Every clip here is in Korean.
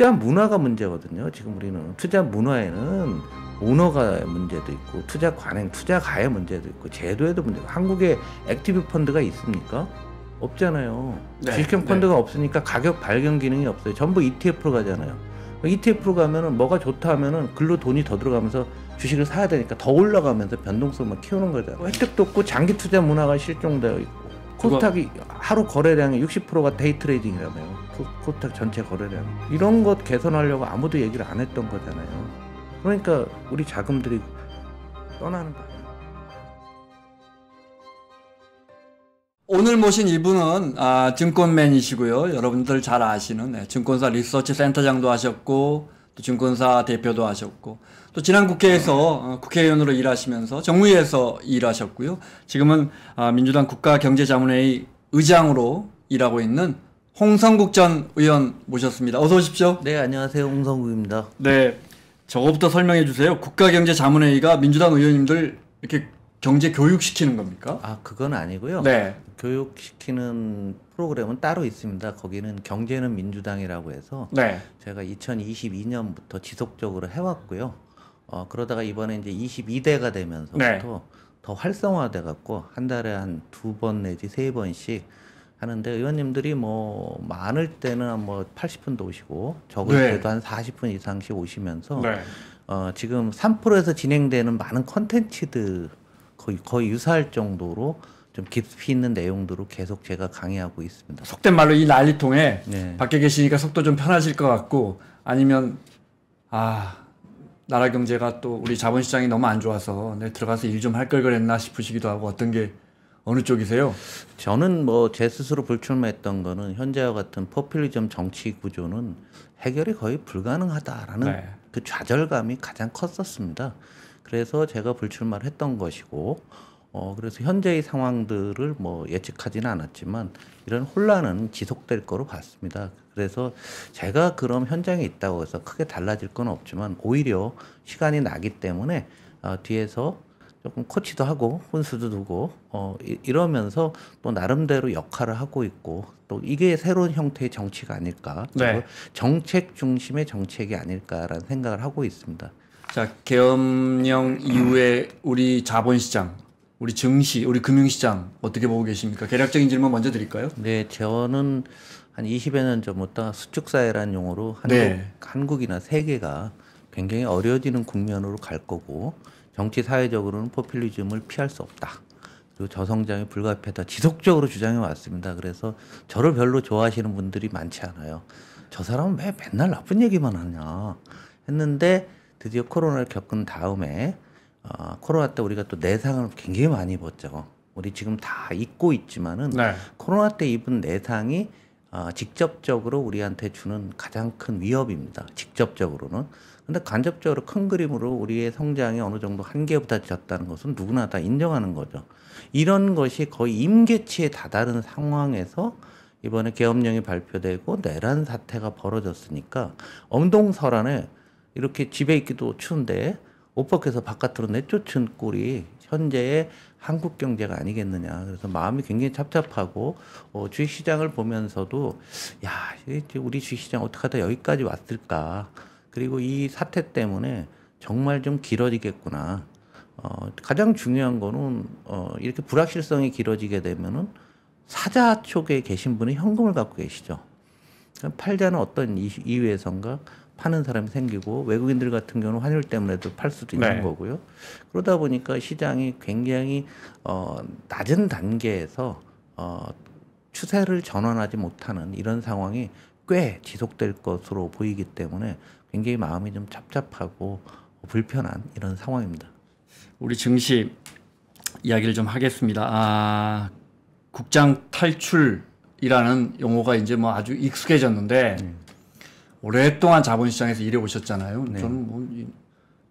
투자 문화가 문제거든요. 지금 우리는 투자 문화에는 오너가 문제도 있고 투자 관행, 투자가의 문제도 있고 제도에도 문제가. 한국에 액티브 펀드가 있습니까? 없잖아요. 네, 주식형 펀드가 없으니까 가격 발견 기능이 없어요. 전부 ETF로 가잖아요. ETF로 가면은 뭐가 좋다 하면은 글로 돈이 더 들어가면서 주식을 사야 되니까 더 올라가면서 변동성만 키우는 거잖아요. 혜택도 없고 장기 투자 문화가 실종되어 있고 코스닥이 하루 거래량의 60%가 데이 트레이딩이라며요. 코스닥 전체 거래량. 이런 것 개선하려고 아무도 얘기를 안 했던 거잖아요. 그러니까 우리 자금들이 떠나는 거예요. 오늘 모신 이분은 증권맨이시고요. 여러분들 잘 아시는 증권사 리서치 센터장도 하셨고 또 증권사 대표도 하셨고 또 지난 국회에서 국회의원으로 일하시면서 정무위에서 일하셨고요. 지금은 민주당 국가경제자문회의 의장으로 일하고 있는 홍성국 전 의원 모셨습니다. 어서 오십시오. 네, 안녕하세요. 홍성국입니다. 네, 저거부터 설명해 주세요. 국가경제자문회의가 민주당 의원님들 이렇게 경제 교육시키는 겁니까? 그건 아니고요. 네. 교육시키는 프로그램은 따로 있습니다. 거기는 경제는 민주당이라고 해서 네. 제가 2022년부터 지속적으로 해왔고요. 그러다가 이번에 이제 22대가 되면서부터 네. 더 활성화돼 갖고 한 달에 한 2번 내지 3번씩 하는데 의원님들이 뭐 많을 때는 뭐 80분도 오시고 적을 네. 때도 한 40분 이상씩 오시면서 네. 지금 3프로에서 진행되는 많은 컨텐츠들 거의 유사할 정도로 좀 깊이 있는 내용들을 계속 제가 강의하고 있습니다. 속된 말로 이 난리통에 네. 밖에 계시니까 속도 좀 편하실 것 같고 아니면 나라 경제가 또 우리 자본시장이 너무 안 좋아서 들어가서 일 좀 할 걸 그랬나 싶으시기도 하고 어떤 게 어느 쪽이세요? 저는 뭐 제 스스로 불출마했던 거는 현재와 같은 포퓰리즘 정치 구조는 해결이 거의 불가능하다라는 네. 그 좌절감이 가장 컸었습니다. 그래서 제가 불출마를 했던 것이고 그래서 현재의 상황들을 뭐 예측하지는 않았지만 이런 혼란은 지속될 거로 봤습니다. 그래서 제가 그럼 현장에 있다고 해서 크게 달라질 건 없지만 오히려 시간이 나기 때문에 뒤에서 조금 코치도 하고 훈수도 두고 이러면서 또 나름대로 역할을 하고 있고 또 이게 새로운 형태의 정치가 아닐까. 네. 정책 중심의 정책이 아닐까라는 생각을 하고 있습니다. 자, 계엄령 이후에 우리 자본시장, 우리 증시, 우리 금융시장 어떻게 보고 계십니까? 개략적인 질문 먼저 드릴까요? 네, 저는 한 20여 년 전부터 수축사회라는 용어로 한국이나 세계가 굉장히 어려워지는 국면으로 갈 거고 정치 사회적으로는 포퓰리즘을 피할 수 없다. 그리고 저성장이 불가피하다. 지속적으로 주장해 왔습니다. 그래서 저를 별로 좋아하시는 분들이 많지 않아요. 저 사람은 왜 맨날 나쁜 얘기만 하냐 했는데 드디어 코로나를 겪은 다음에 코로나 때 우리가 또 내상을 굉장히 많이 입었죠. 우리 지금 다 잊고 있지만은 네. 코로나 때 입은 내상이 직접적으로 우리한테 주는 가장 큰 위협입니다. 직접적으로는. 근데 간접적으로 큰 그림으로 우리의 성장이 어느 정도 한계에 부딪혔다는 것은 누구나 다 인정하는 거죠. 이런 것이 거의 임계치에 다다른 상황에서 이번에 계엄령이 발표되고 내란 사태가 벌어졌으니까 엄동설안에 이렇게 집에 있기도 추운데 옷 벗겨서 바깥으로 내쫓은 꼴이 현재의 한국 경제가 아니겠느냐. 그래서 마음이 굉장히 착잡하고 주식시장을 보면서도 우리 주식시장 어떻게 하다 여기까지 왔을까. 그리고 이 사태 때문에 정말 좀 길어지겠구나. 가장 중요한 거는 이렇게 불확실성이 길어지게 되면은 사자 쪽에 계신 분이 현금을 갖고 계시죠. 팔자는 어떤 이유에선가 파는 사람이 생기고 외국인들 같은 경우는 환율 때문에도 팔 수도 있는 네. 거고요. 그러다 보니까 시장이 굉장히 낮은 단계에서 추세를 전환하지 못하는 이런 상황이 꽤 지속될 것으로 보이기 때문에 굉장히 마음이 좀 착잡하고 불편한 이런 상황입니다. 우리 증시 이야기를 좀 하겠습니다. 국장 탈출이라는 용어가 이제 뭐 아주 익숙해졌는데 오랫동안 자본시장에서 일해 오셨잖아요. 네. 저는 뭐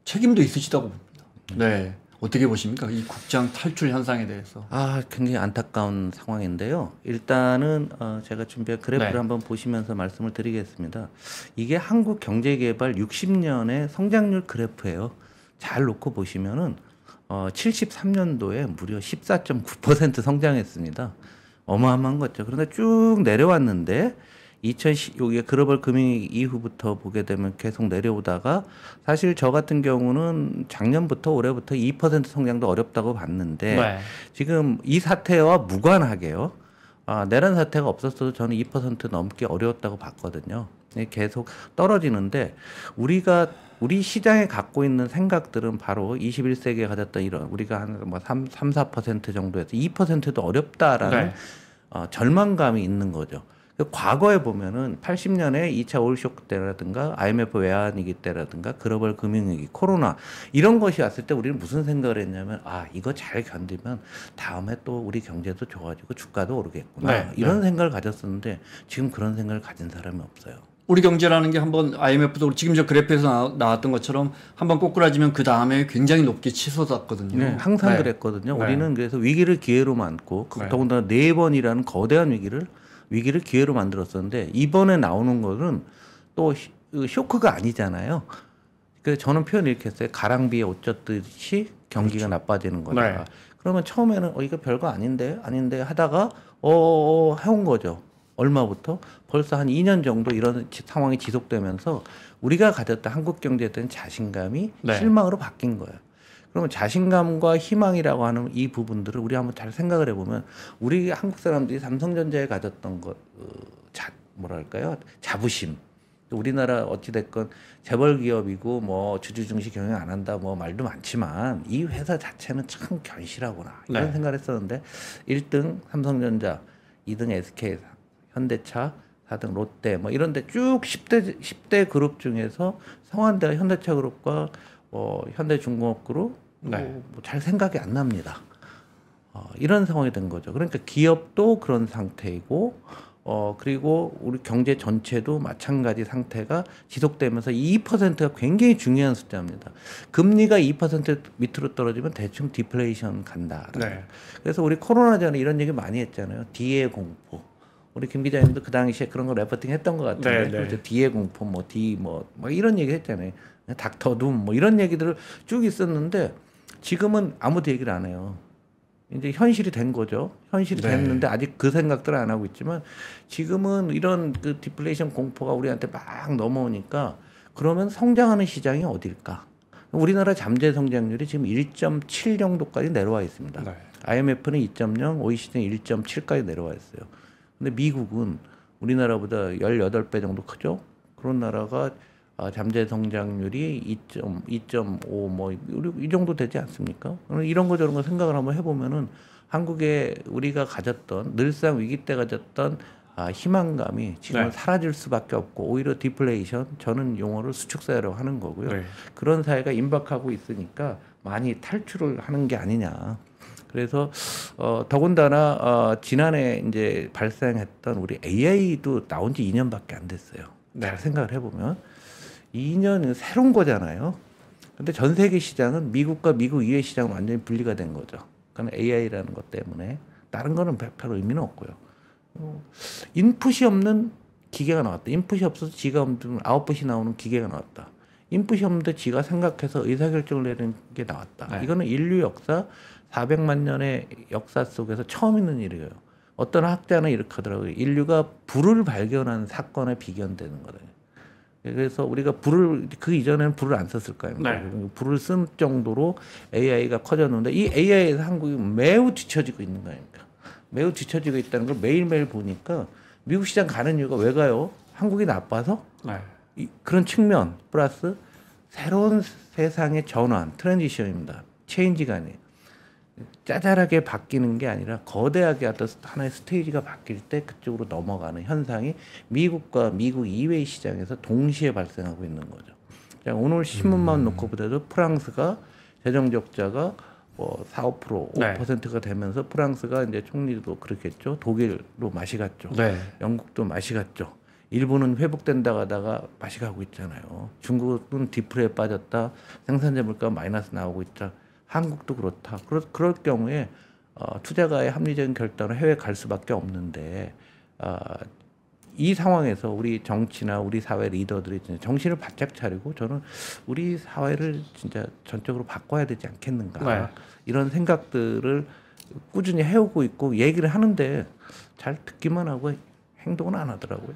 책임도 있으시다고 봅니다. 네. 어떻게 보십니까? 이 국장 탈출 현상에 대해서. 굉장히 안타까운 상황인데요. 일단은 제가 준비한 그래프를 네. 한번 보시면서 말씀을 드리겠습니다. 이게 한국 경제개발 60년의 성장률 그래프예요. 잘 놓고 보시면은 73년도에 무려 14.9% 성장했습니다. 어마어마한 거죠. 그런데 쭉 내려왔는데 여기 글로벌 금융위기 이후부터 보게 되면 계속 내려오다가 사실 저 같은 경우는 작년부터 올해부터 2% 성장도 어렵다고 봤는데 네. 지금 이 사태와 무관하게요. 내란 사태가 없었어도 저는 2% 넘기 어려웠다고 봤거든요. 계속 떨어지는데 우리 시장에 갖고 있는 생각들은 바로 21세기에 가졌던 이런 우리가 한 뭐 4% 정도에서 2%도 어렵다라는 네. 절망감이 있는 거죠. 과거에 보면은 80년에 2차 오일쇼크 때라든가 IMF 외환위기 때라든가 글로벌 금융위기, 코로나 이런 것이 왔을 때 우리는 무슨 생각을 했냐면 이거 잘 견디면 다음에 또 우리 경제도 좋아지고 주가도 오르겠구나. 네, 이런 생각을 가졌었는데 지금 그런 생각을 가진 사람이 없어요. 우리 경제라는 게 한번 IMF도 지금 저 그래프에서 나왔던 것처럼 한번 꼬꾸라지면 그 다음에 굉장히 높게 치솟았거든요. 네, 항상 네. 그랬거든요. 네. 우리는 그래서 위기를 기회로 만고 네. 더군다나 4번이라는 거대한 위기를 기회로 만들었었는데 이번에 나오는 거는 또 쇼크가 아니잖아요. 그래서 저는 표현 이렇게 했어요. 가랑비에 옷 젖듯이 경기가 나빠지는 거다. 네. 그러면 처음에는 이거 별거 아닌데 하다가 해온 거죠. 얼마부터? 벌써 한 2년 정도 이런 상황이 지속되면서 우리가 가졌던 한국 경제에 대한 자신감이 네. 실망으로 바뀐 거예요. 그러면 자신감과 희망이라고 하는 이 부분들을 우리 한번 잘 생각을 해보면 우리 한국 사람들이 삼성전자에 가졌던 것, 뭐랄까요? 자부심. 우리나라 어찌됐건 재벌 기업이고 뭐 주주 중시 경영 안 한다 뭐 말도 많지만 이 회사 자체는 참 견실하구나 이런 네. 생각을 했었는데 1등 삼성전자, 2등 SK, 현대차, 4등 롯데 뭐 이런 데 쭉 10대 그룹 중에서 성한대와 현대차 그룹과 현대중공업 그룹 네. 잘 생각이 안 납니다. 이런 상황이 된 거죠. 그러니까 기업도 그런 상태이고 그리고 우리 경제 전체도 마찬가지 상태가 지속되면서 2%가 굉장히 중요한 숫자입니다. 금리가 2% 밑으로 떨어지면 대충 디플레이션 간다. 네. 그래서 우리 코로나 전에 이런 얘기 많이 했잖아요. D의 공포. 우리 김 기자님도 그 당시에 그런 거 레포팅 했던 것 같은데 네, 네. 그렇죠. D의 공포, 뭐 이런 얘기 했잖아요. 닥터둠 뭐 이런 얘기들을 쭉 있었는데 지금은 아무도 얘기를 안 해요. 이제 현실이 된 거죠. 현실이 네. 됐는데 아직 그 생각들을 안 하고 있지만 지금은 이런 그 디플레이션 공포가 우리한테 막 넘어오니까 그러면 성장하는 시장이 어딜까? 우리나라 잠재 성장률이 지금 1.7 정도까지 내려와 있습니다. 네. IMF는 2.0, OECD는 1.7까지 내려와 있어요. 근데 미국은 우리나라보다 18배 정도 크죠? 그런 나라가 잠재 성장률이 2.5 뭐 이 정도 되지 않습니까? 이런 거 저런 거 생각을 한번 해보면은 한국에 우리가 가졌던 늘상 위기 때 가졌던 희망감이 지금 네. 사라질 수밖에 없고 오히려 디플레이션 저는 용어를 수축사회라고 하는 거고요. 네. 그런 사회가 임박하고 있으니까 많이 탈출을 하는 게 아니냐. 그래서 더군다나 지난해 이제 발생했던 우리 AI도 나온 지 2년밖에 안 됐어요. 네. 잘 생각을 해보면 2년은 새로운 거잖아요. 근데 전 세계 시장은 미국과 미국 이외 시장은 완전히 분리가 된 거죠. 그러니까 AI라는 것 때문에 다른 거는 별 의미는 없고요. 인풋이 없는 기계가 나왔다. 인풋이 없어서 지가 없는 아웃풋이 나오는 기계가 나왔다. 인풋이 없는데 지가 생각해서 의사결정을 내는 게 나왔다. 네. 이거는 인류 역사 400만 년의 역사 속에서 처음 있는 일이에요. 어떤 학자는 이렇게 하더라고요. 인류가 불을 발견한 사건에 비견되는 거예요. 그래서 우리가 불을 그 이전에는 불을 안 썼을 거예요. 네. 불을 쓴 정도로 AI가 커졌는데 이 AI에서 한국이 매우 뒤처지고 있는 거니까 매우 뒤처지고 있다는 걸 매일매일 보니까 미국 시장 가는 이유가 왜 가요? 한국이 나빠서? 네. 그런 측면 플러스 새로운 세상의 전환 트랜지션입니다. 체인지가 아니에요. 짜잘하게 바뀌는 게 아니라 거대하게 어떤 하나의 스테이지가 바뀔 때 그쪽으로 넘어가는 현상이 미국과 미국 이외의 시장에서 동시에 발생하고 있는 거죠. 오늘 신문만 놓고 보더라도 프랑스가 재정 적자가 4, 5%, 네. 5%가 되면서 프랑스가 이제 총리도 그렇겠죠. 독일로 맛이 갔죠. 네. 영국도 맛이 갔죠. 일본은 회복된다 가다가 맛이 가고 있잖아요. 중국은 디플레에 빠졌다. 생산자 물가 마이너스 나오고 있다. 한국도 그렇다. 그럴 경우에 투자가의 합리적인 결단으로 해외 갈 수밖에 없는데 이 상황에서 우리 정치나 우리 사회 리더들이 정신을 바짝 차리고 저는 우리 사회를 진짜 전적으로 바꿔야 되지 않겠는가 네. 이런 생각들을 꾸준히 해오고 있고 얘기를 하는데 잘 듣기만 하고 행동은 안 하더라고요.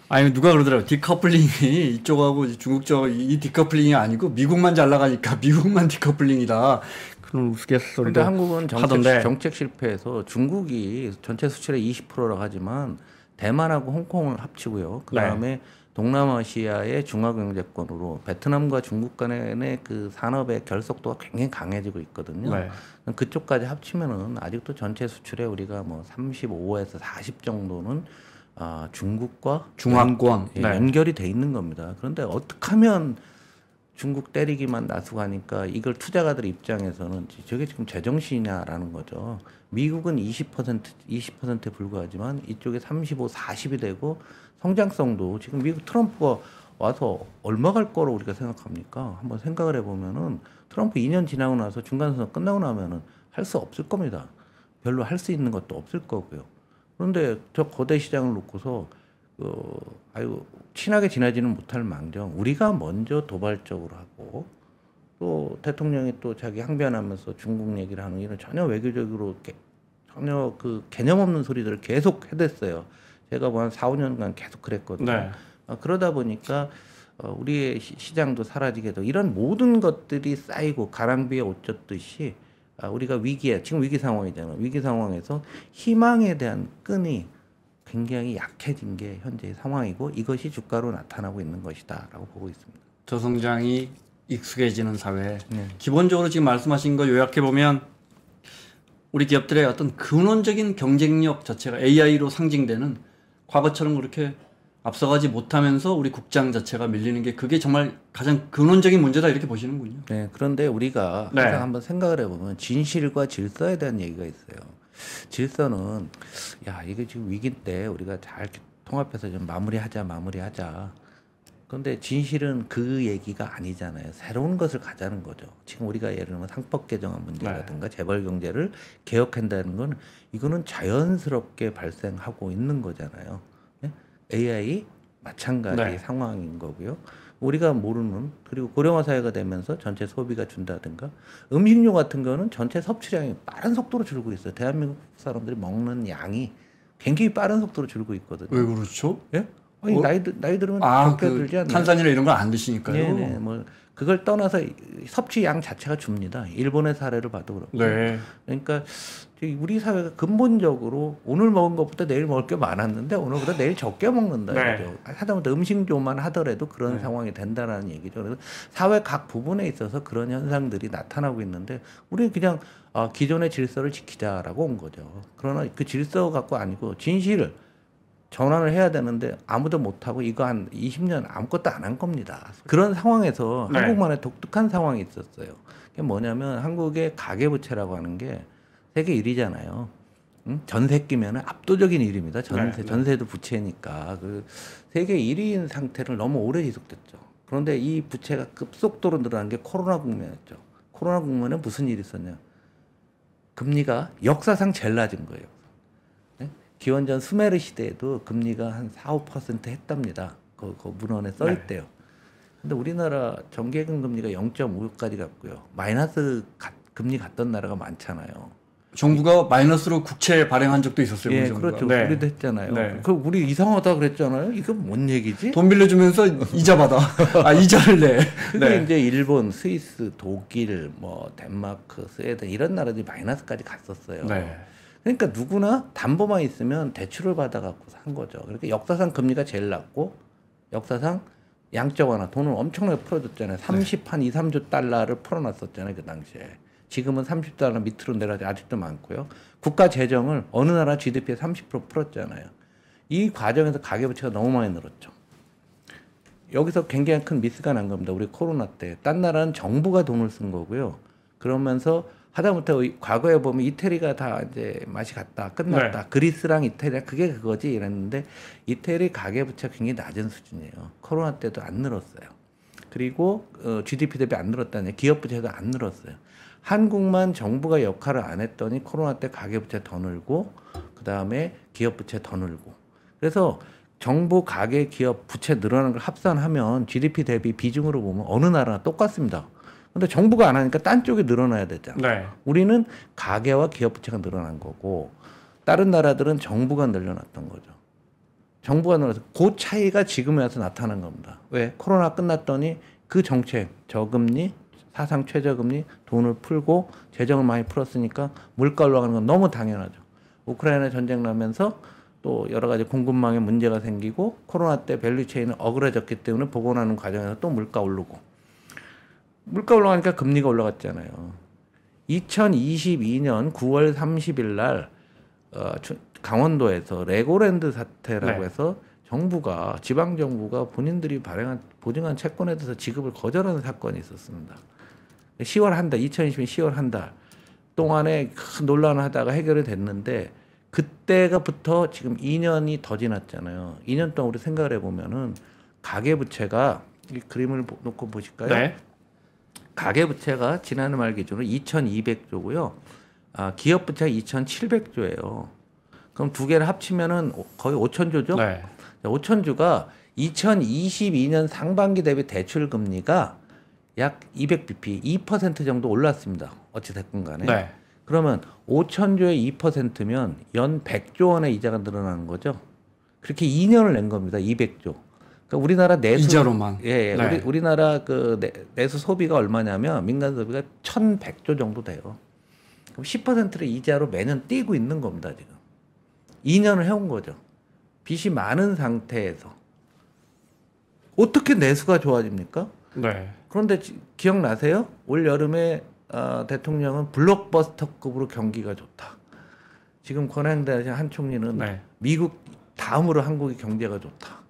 아니 누가 그러더라고. 디커플링이 이쪽하고 중국 쪽 이 디커플링이 아니고 미국만 잘 나가니까 미국만 디커플링이다. 그런 우스갯소리도 그런데 한국은 하던데. 정책 실패해서 중국이 전체 수출의 20%라고 하지만 대만하고 홍콩을 합치고요. 그 다음에 동남아시아의 중화경제권으로 베트남과 중국 간의 그 산업의 결속도가 굉장히 강해지고 있거든요. 네. 그쪽까지 합치면은 아직도 전체 수출에 우리가 뭐 35에서 40 정도는 중국과 중화권 연결이 돼 있는 겁니다. 그런데 어떻게 하면 중국 때리기만 나서가니까 이걸 투자가들 입장에서는 저게 지금 제정신이냐라는 거죠. 미국은 20%에 불과하지만 이쪽에 35, 40이 되고 성장성도 지금 미국 트럼프가 와서 얼마 갈 거로 우리가 생각합니까? 한번 생각을 해보면은 트럼프 2년 지나고 나서 중간선거 끝나고 나면은 할 수 없을 겁니다. 별로 할 수 있는 것도 없을 거고요. 그런데 저 거대 시장을 놓고서 친하게 지내지는 못할 망정 우리가 먼저 도발적으로 하고 또 대통령이 또 자기 항변하면서 중국 얘기를 하는 이런 전혀 외교적으로 전혀 그 개념 없는 소리들을 계속 해댔어요. 제가 뭐 한 4, 5년간 계속 그랬거든요. 네. 그러다 보니까 우리의 시장도 사라지게 되고 이런 모든 것들이 쌓이고 가랑비에 옷 젖듯이 우리가 지금 위기 상황이잖아요. 위기 상황에서 희망에 대한 끈이 굉장히 약해진 게 현재의 상황이고 이것이 주가로 나타나고 있는 것이다라고 보고 있습니다. 저성장이 익숙해지는 사회. 네. 기본적으로 지금 말씀하신 거 요약해 보면 우리 기업들의 어떤 근원적인 경쟁력 자체가 AI로 상징되는 과거처럼 그렇게 앞서가지 못하면서 우리 국장 자체가 밀리는 게 그게 정말 가장 근원적인 문제다 이렇게 보시는군요. 네, 그런데 우리가 항상 한번 생각을 해보면 진실과 질서에 대한 얘기가 있어요. 질서는 이게 지금 위기인데 우리가 잘 통합해서 좀 마무리하자. 그런데 진실은 그 얘기가 아니잖아요. 새로운 것을 가자는 거죠. 지금 우리가 예를 들면 상법 개정안 문제라든가 재벌 경제를 개혁한다는 건 이거는 자연스럽게 발생하고 있는 거잖아요. 네? AI 마찬가지 상황인 거고요. 우리가 모르는 그리고 고령화 사회가 되면서 전체 소비가 준다든가 음식료 같은 거는 전체 섭취량이 빠른 속도로 줄고 있어요. 대한민국 사람들이 먹는 양이 굉장히 빠른 속도로 줄고 있거든요. 왜 그렇죠? 예? 아니, 나이 들으면 적게 들지 않나요? 탄산이나 이런 걸 안 드시니까요. 네네. 뭐 그걸 떠나서 섭취 양 자체가 줍니다. 일본의 사례를 봐도 그렇고. 네. 그러니까 우리 사회가 근본적으로 오늘 먹은 것보다 내일 먹을 게 많았는데 오늘보다 내일 적게 먹는다. 이거죠. 하다못해 음식료만 하더라도 그런 상황이 된다는 얘기죠. 그래서 사회 각 부분에 있어서 그런 현상들이 나타나고 있는데 우리는 그냥 기존의 질서를 지키자라고 온 거죠. 그러나 그 질서 갖고 아니고 진실을 전환을 해야 되는데 아무도 못하고 이거 한 20년 아무것도 안 한 겁니다. 그런 상황에서 한국만의 독특한 상황이 있었어요. 그게 뭐냐면 한국의 가계부채라고 하는 게 세계 1위잖아요. 전세 끼면 압도적인 1위입니다. 전세도 부채니까. 그 세계 1위인 상태를 너무 오래 지속됐죠. 그런데 이 부채가 급속도로 늘어난 게 코로나 국면이었죠. 코로나 국면에 무슨 일이 있었냐. 금리가 역사상 제일 낮은 거예요. 기원전 수메르 시대에도 금리가 한 4, 5% 했답니다. 그 문헌에 써 있대요. 근데 우리나라 정기예금 금리가 0.56까지 갔고요. 마이너스 금리 갔던 나라가 많잖아요. 정부가 마이너스로 국채 발행한 적도 있었어요. 예, 그렇죠. 우리도 했잖아요. 그 우리 이상하다 그랬잖아요. 이거 뭔 얘기지? 돈 빌려주면서 이자 받아. 이자를 내. 그게 이제 일본, 스위스, 독일, 뭐 덴마크, 스웨덴 이런 나라들이 마이너스까지 갔었어요. 그러니까 누구나 담보만 있으면 대출을 받아갖고 산 거죠. 그러니까 역사상 금리가 제일 낮고 역사상 양적 완화 돈을 엄청나게 풀어줬잖아요. 30한 2, 3조 달러를 풀어놨었잖아요. 그 당시에. 지금은 30달러 밑으로 내려가지 아직도 많고요. 국가 재정을 어느 나라 GDP의 30% 풀었잖아요. 이 과정에서 가계부채가 너무 많이 늘었죠. 여기서 굉장히 큰 미스가 난 겁니다. 우리 코로나 때. 딴 나라는 정부가 돈을 쓴 거고요. 그러면서 하다못해 과거에 보면 이태리가 다 이제 맛이 갔다 끝났다. 그리스랑 이태리 그게 그거지 이랬는데 이태리 가계부채가 굉장히 낮은 수준이에요. 코로나 때도 안 늘었어요. 그리고 GDP 대비 안 늘었다니 기업부채도 안 늘었어요. 한국만 정부가 역할을 안 했더니 코로나 때 가계부채 더 늘고 그 다음에 기업부채 더 늘고 그래서 정부 가계 기업 부채 늘어나는 걸 합산하면 GDP 대비 비중으로 보면 어느 나라나 똑같습니다. 근데 정부가 안 하니까 딴 쪽이 늘어나야 되잖아. 우리는 가계와 기업 부채가 늘어난 거고 다른 나라들은 정부가 늘려놨던 거죠. 정부가 늘어서 그 차이가 지금에 와서 나타난 겁니다. 왜? 코로나 끝났더니 그 정책, 저금리, 사상 최저금리, 돈을 풀고 재정을 많이 풀었으니까 물가 올라가는 건 너무 당연하죠. 우크라이나 전쟁 나면서 또 여러 가지 공급망에 문제가 생기고 코로나 때 밸류체인은 억울해졌기 때문에 복원하는 과정에서 또 물가 오르고 물가 올라가니까 금리가 올라갔잖아요. 2022년 9월 30일 날 강원도에서 레고랜드 사태라고 네. 해서 정부가 지방 정부가 본인들이 발행한 보증한 채권에 대해서 지급을 거절하는 사건이 있었습니다. 10월 한 달, 2020년 10월 한 달 동안에 큰 논란을 하다가 해결이 됐는데 그때가부터 지금 2년이 더 지났잖아요. 2년 동안 우리 생각을 해보면은 가계부채가 이 그림을 놓고 보실까요? 네. 가계부채가 지난해 말 기준으로 2,200조고요. 기업부채가 2,700조예요. 그럼 두 개를 합치면은 거의 5,000조죠? 네. 5,000조가 2022년 상반기 대비 대출 금리가 약 200bp, 2% 정도 올랐습니다. 어찌 됐건 간에. 네. 그러면 5,000조의 2%면 연 100조 원의 이자가 늘어나는 거죠. 그렇게 2년을 낸 겁니다. 200조. 그러니까 우리나라 내수 이자로만. 예, 네. 우리나라 그 내수 소비가 얼마냐면 민간 소비가 1,100조 정도 돼요. 그럼 10%를 이자로 매년 띄고 있는 겁니다, 지금. 2년을 해온 거죠. 빚이 많은 상태에서 어떻게 내수가 좋아집니까? 네. 그런데 기억나세요? 올 여름에 대통령은 블록버스터급으로 경기가 좋다. 지금 권한대 한 총리는 네. 미국 다음으로 한국의 경제가 좋다.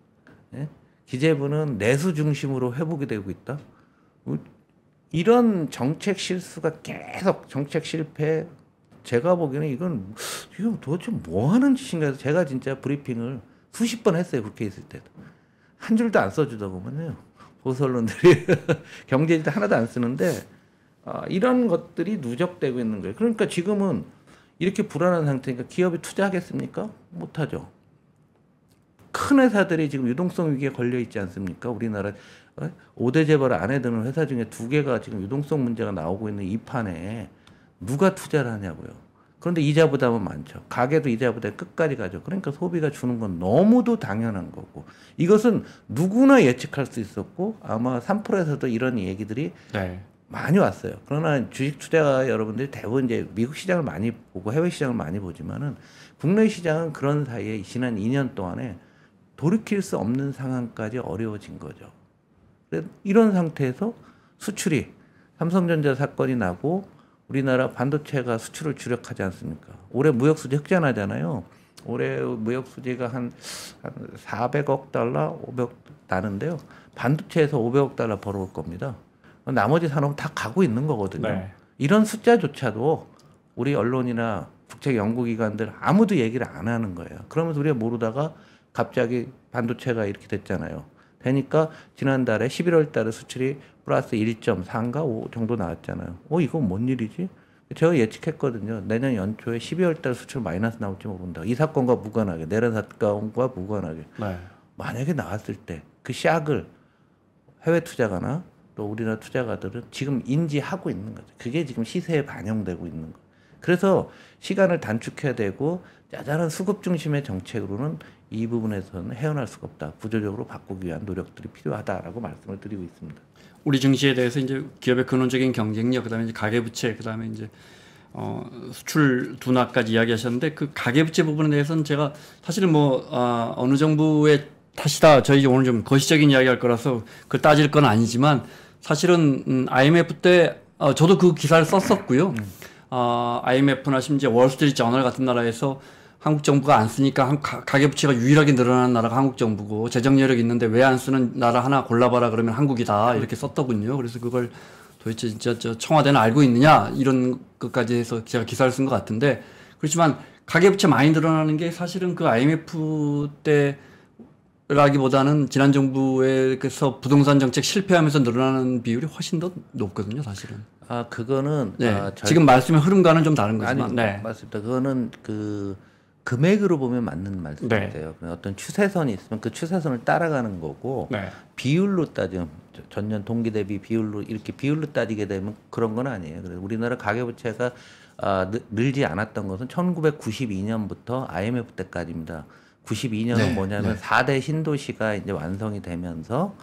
예? 기재부는 내수 중심으로 회복이 되고 있다. 이런 정책 실수가 계속 정책 실패. 제가 보기에는 이건 도대체 뭐 하는 짓인가 해서 제가 진짜 브리핑을 수십 번 했어요. 국회에 있을 때도. 한 줄도 안 써주더구만요. 보수 언론들이 경제지도 하나도 안 쓰는데 이런 것들이 누적되고 있는 거예요. 그러니까 지금은 이렇게 불안한 상태니까 기업이 투자하겠습니까? 못하죠. 큰 회사들이 지금 유동성 위기에 걸려 있지 않습니까? 우리나라 5대 재벌 안에 드는 회사 중에 2개가 지금 유동성 문제가 나오고 있는 이 판에 누가 투자를 하냐고요. 그런데 이자 부담은 많죠. 가계도 이자 부담 끝까지 가죠. 그러니까 소비가 주는 건 너무도 당연한 거고 이것은 누구나 예측할 수 있었고 아마 3%에서도 이런 얘기들이 네. 많이 왔어요. 그러나 주식 투자가 여러분들이 대부분 이제 미국 시장을 많이 보고 해외 시장을 많이 보지만은 국내 시장은 그런 사이에 지난 2년 동안에 돌이킬 수 없는 상황까지 어려워진 거죠. 그래서 이런 상태에서 수출이 삼성전자 사건이 나고 우리나라 반도체가 수출을 주력하지 않습니까? 올해 무역 수지 흑자나잖아요. 올해 무역 수지가 한 400억 달러, 500억 나는데요. 반도체에서 500억 달러 벌어올 겁니다. 나머지 산업은 다 가고 있는 거거든요. 네. 이런 숫자조차도 우리 언론이나 국책 연구기관들 아무도 얘기를 안 하는 거예요. 그러면서 우리가 모르다가 갑자기 반도체가 이렇게 됐잖아요. 되니까 지난달에 11월 달에 수출이 플러스 1.4인가 5 정도 나왔잖아요. 이건 뭔 일이지? 제가 예측했거든요. 내년 연초에 12월 달 수출 마이너스 나올지 모른다. 이 사건과 무관하게, 내란 사건과 무관하게. 네. 만약에 나왔을 때 그 샥을 해외 투자가나 또 우리나라 투자가들은 지금 인지하고 있는 거죠. 그게 지금 시세에 반영되고 있는 거예요. 그래서 시간을 단축해야 되고 짜잘한 수급 중심의 정책으로는 이 부분에서는 헤어날 수가 없다. 구조적으로 바꾸기 위한 노력들이 필요하다라고 말씀을 드리고 있습니다. 우리 증시에 대해서 이제 기업의 근원적인 경쟁력, 그다음에 이제 가계부채, 그다음에 이제 수출 둔화까지 이야기하셨는데 그 가계부채 부분에 대해서는 제가 사실은 어느 정부의 탓이다. 저희 오늘 좀 거시적인 이야기할 거라서 그걸 따질 건 아니지만 사실은 IMF 때 저도 그 기사를 썼었고요. IMF나 심지어 월스트리트 저널 같은 나라에서 한국 정부가 안 쓰니까 가계부채가 유일하게 늘어나는 나라가 한국 정부고 재정 여력이 있는데 왜 안 쓰는 나라 하나 골라봐라 그러면 한국이다 이렇게 썼더군요. 그래서 그걸 도대체 진짜 청와대는 알고 있느냐 이런 것까지 해서 제가 기사를 쓴 것 같은데 그렇지만 가계부채 많이 늘어나는 게 사실은 그 IMF 때라기보다는 지난 정부에서 부동산 정책 실패하면서 늘어나는 비율이 훨씬 더 높거든요, 사실은. 그거는 지금 말씀의 흐름과는 좀 다른 거지만. 아니, 네. 맞습니다. 그거는 그 금액으로 보면 맞는 말씀이세요. 네. 어떤 추세선이 있으면 그 추세선을 따라가는 거고 네. 비율로 따지면 전년 동기 대비 비율로 이렇게 비율로 따지게 되면 그런 건 아니에요. 그래서 우리나라 가계부채가 늘지 않았던 것은 1992년부터 IMF 때까지입니다. 92년은 네, 뭐냐면 네. 4대 신도시가 이제 완성이 되면서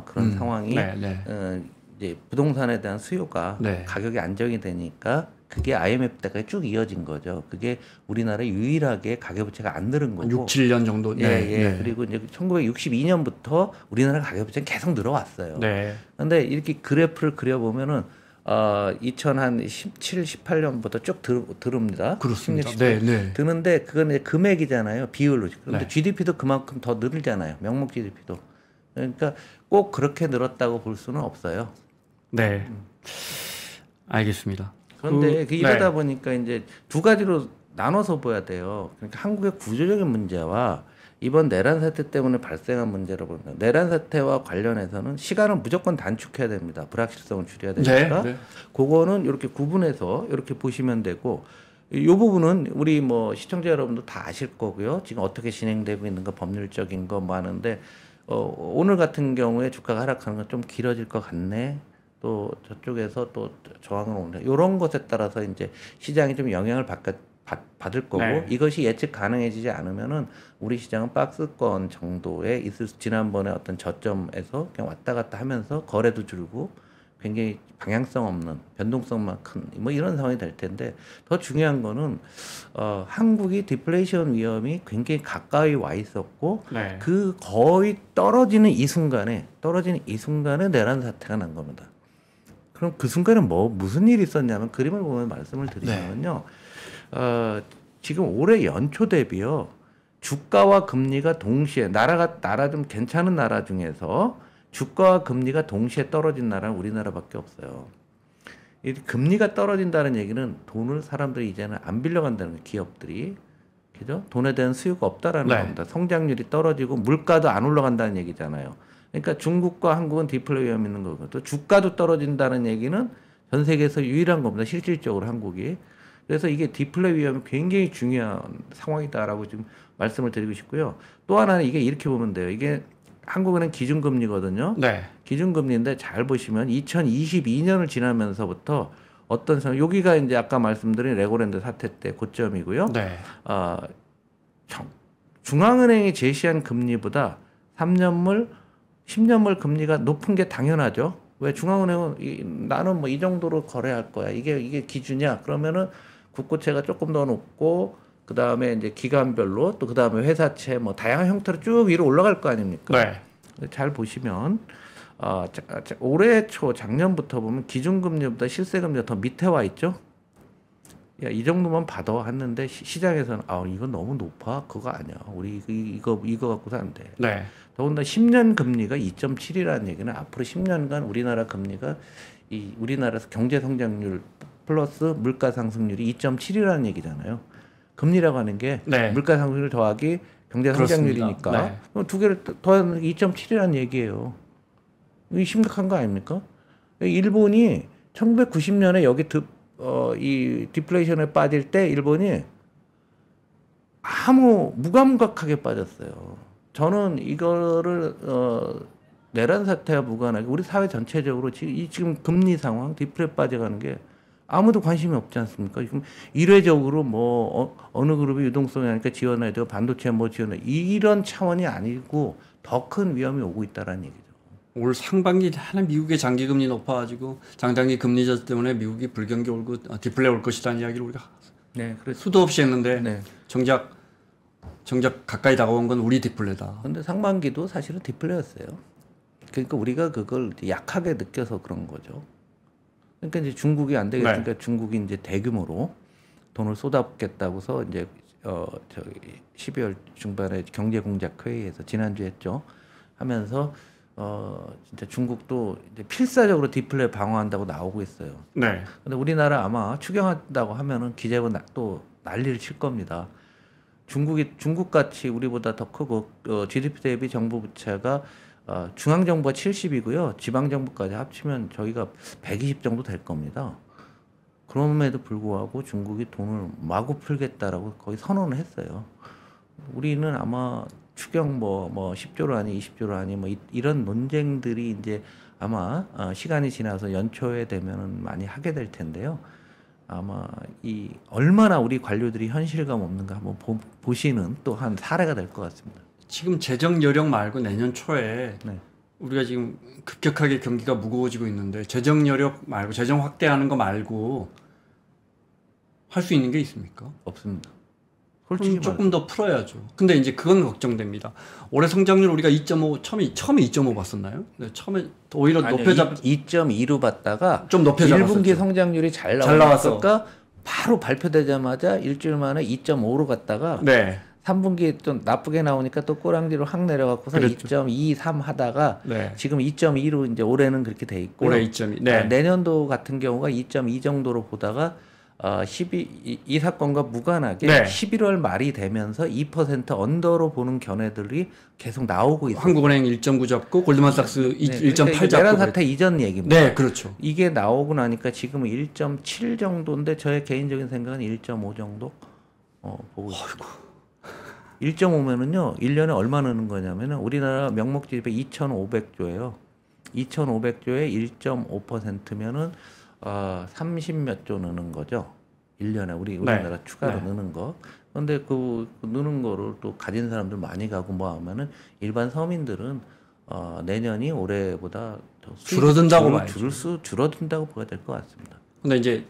그런 상황이 네, 네. 이제 부동산에 대한 수요가 네. 가격이 안정이 되니까 그게 IMF 때까지 쭉 이어진 거죠. 그게 우리나라 유일하게 가계부채가 안 늘은 한 거고. 6, 7년 정도. 예, 네, 예. 네. 그리고 이제 1962년부터 우리나라 가계부채는 계속 늘어왔어요. 네. 근데 이렇게 그래프를 그려보면은 2017, 18년부터 쭉 들읍니다. 그렇습니다. 16, 네, 17. 네. 드는데 그건 이제 금액이잖아요. 비율로. 그런데 네. GDP도 그만큼 더 늘잖아요. 명목 GDP도. 그러니까 꼭 그렇게 늘었다고 볼 수는 없어요. 네. 알겠습니다. 그런데 이러다 네. 보니까 이제 두 가지로 나눠서 봐야 돼요. 그러니까 한국의 구조적인 문제와 이번 내란 사태 때문에 발생한 문제로 봅니다. 내란 사태와 관련해서는 시간을 무조건 단축해야 됩니다. 불확실성을 줄여야 되니까. 네. 그거는 이렇게 구분해서 이렇게 보시면 되고, 이 부분은 우리 뭐 시청자 여러분도 다 아실 거고요. 지금 어떻게 진행되고 있는 거 법률적인 거 뭐 하는데 오늘 같은 경우에 주가가 하락하는 건 좀 길어질 것 같네. 또 저쪽에서 또 저항을 오는 이런 것에 따라서 이제 시장이 좀 영향을 받을 거고 네. 이것이 예측 가능해지지 않으면은 우리 시장은 박스권 정도에 있을 수 지난번에 어떤 저점에서 그냥 왔다 갔다 하면서 거래도 줄고 굉장히 방향성 없는 변동성만 큰 뭐 이런 상황이 될 텐데 더 중요한 거는 한국이 디플레이션 위험이 굉장히 가까이 와 있었고 네. 그 거의 떨어지는 이 순간에 내란 사태가 난 겁니다. 그럼 그 순간에 무슨 일이 있었냐면 그림을 보면 말씀을 드리면요. 지금 올해 연초 대비요. 주가와 금리가 동시에 나라 좀 괜찮은 나라 중에서 주가와 금리가 동시에 떨어진 나라는 우리나라밖에 없어요. 이 금리가 떨어진다는 얘기는 돈을 사람들이 이제는 안 빌려간다는 거예요. 기업들이. 그죠? 돈에 대한 수요가 없다라는 네. 겁니다. 성장률이 떨어지고 물가도 안 올라간다는 얘기잖아요. 그러니까 중국과 한국은 디플레 위험 있는 거고 또 주가도 떨어진다는 얘기는 전 세계에서 유일한 겁니다. 실질적으로 한국이. 그래서 이게 디플레 위험이 굉장히 중요한 상황이다라고 지금 말씀을 드리고 싶고요. 또 하나는 이게 이렇게 보면 돼요. 이게 한국은행 기준금리거든요. 네. 기준금리인데 잘 보시면 2022년을 지나면서부터 어떤 상황, 여기가 이제 아까 말씀드린 레고랜드 사태 때 고점이고요. 네. 중앙은행이 제시한 금리보다 3년물, 10년물 금리가 높은 게 당연하죠. 왜 중앙은행은 나는 뭐 이 정도로 거래할 거야. 이게 기준이야. 그러면은 국고채가 조금 더 높고 그 다음에 이제 기간별로 또 그 다음에 회사채 뭐 다양한 형태로 쭉 위로 올라갈 거 아닙니까? 네. 잘 보시면 올해 초 작년부터 보면 기준금리보다 실세금리가 더 밑에 와 있죠. 야, 이 정도만 봐도 했는데 시장에서는 이건 너무 높아. 그거 아니야. 우리 이거 갖고서 안 돼. 네. 더군다나 10년 금리가 2.7이라는 얘기는 앞으로 10년간 우리나라 금리가 우리나라에서 경제 성장률 플러스 물가 상승률이 2.7이라는 얘기잖아요. 금리라고 하는 게 네. 물가 상승률 더하기 경제 성장률이니까 네. 그럼 두 개를 더하면 2.7이라는 얘기예요. 이게 심각한 거 아닙니까? 일본이 1990년에 여기 이 디플레이션에 빠질 때 일본이 무감각하게 빠졌어요. 저는 이거를 내란 사태와 무관하게 우리 사회 전체적으로 지금 금리 상황 디플레 빠져가는 게 아무도 관심이 없지 않습니까? 지금 일회적으로 어느 그룹이 유동성이 하니까 지원해야 되고 반도체 지원해 이런 차원이 아니고 더 큰 위험이 오고 있다라는 얘기죠. 올 상반기 하나 미국의 장기 금리 높아가지고 장단기 금리 저하 때문에 미국이 불경기 올고 디플레 올 것이라는 이야기를 우리가 수도 없이 했는데 네. 정작 가까이 다가온 건 우리 디플레다. 그런데 상반기도 사실은 디플레였어요. 그러니까 우리가 그걸 약하게 느껴서 그런 거죠. 그러니까 이제 중국이 안 되겠으니까 중국이 이제 대규모로 돈을 쏟아붓겠다고서 이제 12월 중반에 경제 공작 회의에서 지난주에 했죠. 하면서 진짜 중국도 이제 필사적으로 디플레 방어한다고 나오고 있어요. 네. 근데 우리나라 아마 추경한다고 하면은 기재부 또 난리를 칠 겁니다. 중국 같이 우리보다 더 크고 GDP 대비 정부 부채가 중앙정부가 70이고요. 지방정부까지 합치면 저희가 120 정도 될 겁니다. 그럼에도 불구하고 중국이 돈을 마구 풀겠다라고 거의 선언을 했어요. 우리는 아마 추경 10조로 하니 20조로 하니 이런 논쟁들이 이제 아마 시간이 지나서 연초에 되면은 많이 하게 될 텐데요. 아마 이 얼마나 우리 관료들이 현실감 없는가 한번 보시는 또 한 사례가 될 것 같습니다. 지금 재정 여력 말고 내년 초에 네. 우리가 지금 급격하게 경기가 무거워지고 있는데 재정 여력 말고 재정 확대하는 거 말고 할 수 있는 게 있습니까? 없습니다. 그럼 솔직히 조금 더 풀어야죠. 근데 이제 그건 걱정됩니다. 올해 성장률 우리가 2.5 처음에 2.5 봤었나요? 네, 처음에 오히려 높여잡 2.2로 봤다가 좀 높여잡았었죠. 1분기 성장률이 잘 나왔으니까 바로 발표되자마자 일주일 만에 2.5로 갔다가 네. 3분기 좀 나쁘게 나오니까 또 꼬랑지로 확 내려갖고서 그랬죠. 2.23 하다가 네. 지금 2.2로 이제 올해는 그렇게 돼 있고요. 올해 2.2. 네. 내년도 같은 경우가 2.2 정도로 보다가 이 사건과 무관하게 네. 11월 말이 되면서 2% 언더로 보는 견해들이 계속 나오고 있어요. 한국은행 1.9 잡고 골드만삭스 1.8 잡고 내란 사태 이전 얘기입니다. 네, 그렇죠. 이게 나오고 나니까 지금은 1.7 정도인데 저의 개인적인 생각은 1.5 정도 보고 있습니다. 1.5면은요 1년에 얼마 느는 거냐면은 우리나라 명목 GDP 2,500조예요. 2,500조에 1.5%면은 30몇 조 느는 거죠. 1년에 우리나라 네. 추가로 네. 느는 거. 근데 그 느는 거를 또 가진 사람들 많이 가고 뭐 하면은 일반 서민들은 내년이 올해보다 더 줄어든다고 봐야죠. 줄어든다고 보야 될 것 같습니다. 근데 이제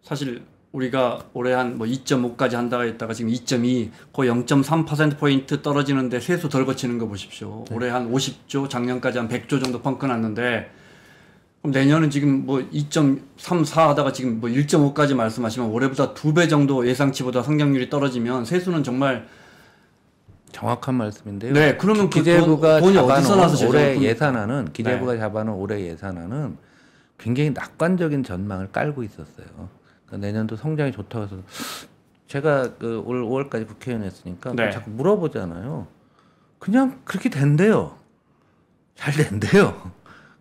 사실 우리가 올해 한 뭐 2.5까지 한다고 했다가 지금 2.2 거의 0.3%포인트 떨어지는데 세수 덜 거치는 거 보십시오. 네. 올해 한 50조, 작년까지 한 100조 정도 펑크 났는데 그럼 내년은 지금 뭐 2.34 하다가 지금 뭐 1.5까지 말씀하시면 올해보다 2배 정도 예상치보다 성장률이 떨어지면 세수는 정말 정확한 말씀인데요. 네, 그러면 그 기재부가 돈이 어디서 나서 잡아놓은 올해 제작을 예산안은 기재부가 잡아놓은 올해 예산안은 굉장히 낙관적인 전망을 깔고 있었어요. 그러니까 내년도 성장이 좋다고 해서 제가 올 5월까지 국회의원 했으니까 네. 자꾸 물어보잖아요. 그냥 그렇게 된대요. 잘 된대요.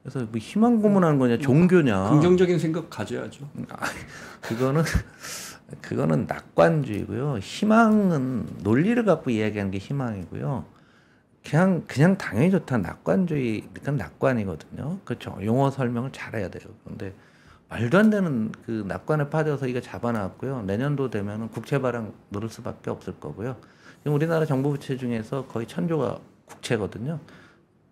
그래서 뭐 희망 고문하는 거냐, 종교냐. 긍정적인 생각 가져야죠. 그거는 낙관주의고요. 희망은 논리를 갖고 이야기하는 게 희망이고요. 그냥 당연히 좋다 낙관주의, 그러니까 낙관이거든요. 그렇죠. 용어 설명을 잘해야 돼요. 그런데 말도 안 되는 그 낙관에 빠져서 이거 잡아놨고요. 내년도 되면은 국채 발행 늘을 수밖에 없을 거고요. 지금 우리나라 정부 부채 중에서 거의 1,000조가 국채거든요.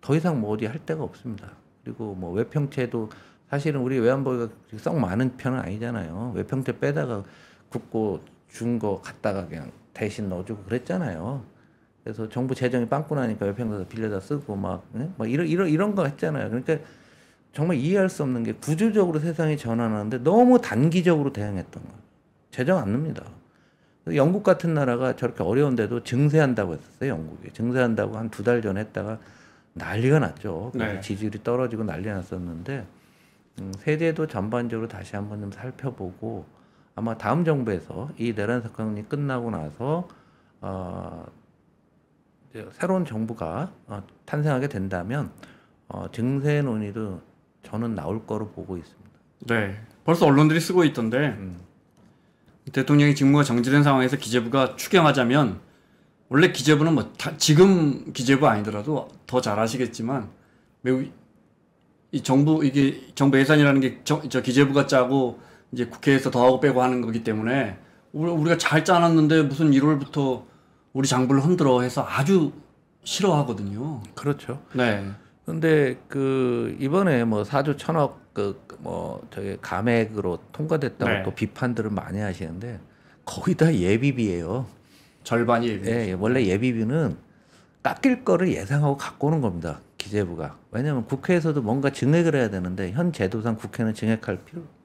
더 이상 뭐 어디 할 데가 없습니다. 그리고 뭐 외평채도 사실은 우리 외환보유가 썩 많은 편은 아니잖아요. 외평채 빼다가 국고 준 거 갖다가 그냥 대신 넣어주고 그랬잖아요. 그래서 정부 재정이 빵꾸 나니까 외평채 빌려다 쓰고 막 이런 거 했잖아요. 그러니까 정말 이해할 수 없는 게 구조적으로 세상이 전환하는데 너무 단기적으로 대응했던 거예요. 재정 안 납니다. 영국 같은 나라가 저렇게 어려운데도 증세한다고 했었어요. 영국이 증세한다고 한 2달 전에 했다가 난리가 났죠. 네. 지지율이 떨어지고 난리 났었는데 세제도 전반적으로 다시 한번 좀 살펴보고 아마 다음 정부에서 이 내란 사건이 끝나고 나서 이제 새로운 정부가 탄생하게 된다면 증세 논의도 저는 나올 거로 보고 있습니다. 네. 벌써 언론들이 쓰고 있던데 대통령이 직무가 정지된 상황에서 기재부가 추경하자면 원래 기재부는 뭐 지금 기재부 아니더라도 더 잘 아시겠지만 매우 이게 정부 예산이라는 게 저 기재부가 짜고 이제 국회에서 더하고 빼고 하는 거기 때문에 우리가 잘 짜놨는데 무슨 1월부터 우리 장부를 흔들어 해서 아주 싫어하거든요. 그렇죠. 네. 근데 이번에 뭐 4조 1,000억 저기 감액으로 통과됐다고 네. 또 비판들을 많이 하시는데 거의 다 예비비예요. 절반이 예비. 예, 원래 예비비는 깎일 거를 예상하고 갖고 오는 겁니다. 기재부가. 왜냐하면 국회에서도 뭔가 증액을 해야 되는데 현 제도상 국회는 증액할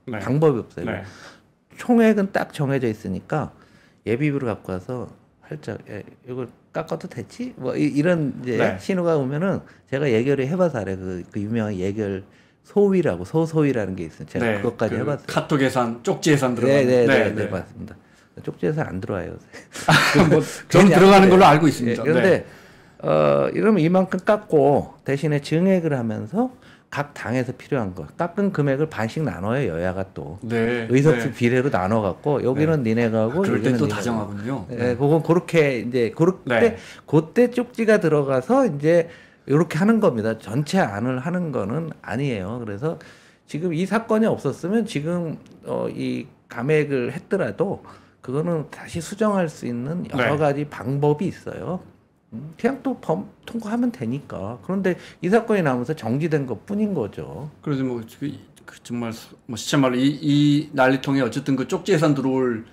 네. 방법이 없어요. 네. 총액은 딱 정해져 있으니까 예비비를 갖고 와서 살짝 이걸 깎아도 되지? 뭐 이런 이제 네. 신호가 오면은 제가 예결을 해봐서 알아요. 그 유명한 예결 소위라고 소소위라는 게 있어요. 제가 네. 그것까지 해봤어요. 카톡 예산, 쪽지 예산 들어가는. 네, 맞습니다. 쪽지 예산 안 들어와요. 뭐 좀 들어가는 걸로 알고 있습니다. 그런데 이러면 이만큼 깎고 대신에 증액을 하면서 각 당에서 필요한 거 깎은 금액을 반씩 나눠요. 여야가 또 네. 의석수 네. 비례로 나눠 갖고 여기는 니네가 하고 그럴 때 여기는 또 니네가 다정하군요. 네, 그건 그렇게 이제 네. 그때 쪽지가 들어가서 이제 이렇게 하는 겁니다. 전체 안을 하는 거는 아니에요. 그래서 지금 이 사건이 없었으면 지금 이 감액을 했더라도 그거는 다시 수정할 수 있는 여러 네. 가지 방법이 있어요. 그냥 또 통과하면 되니까. 그런데 이 사건이 나오면서 정지된 것뿐인 거죠. 그래서 뭐 정말 뭐 시체 말로 이 난리통에 어쨌든 그 쪽지 예산 들어올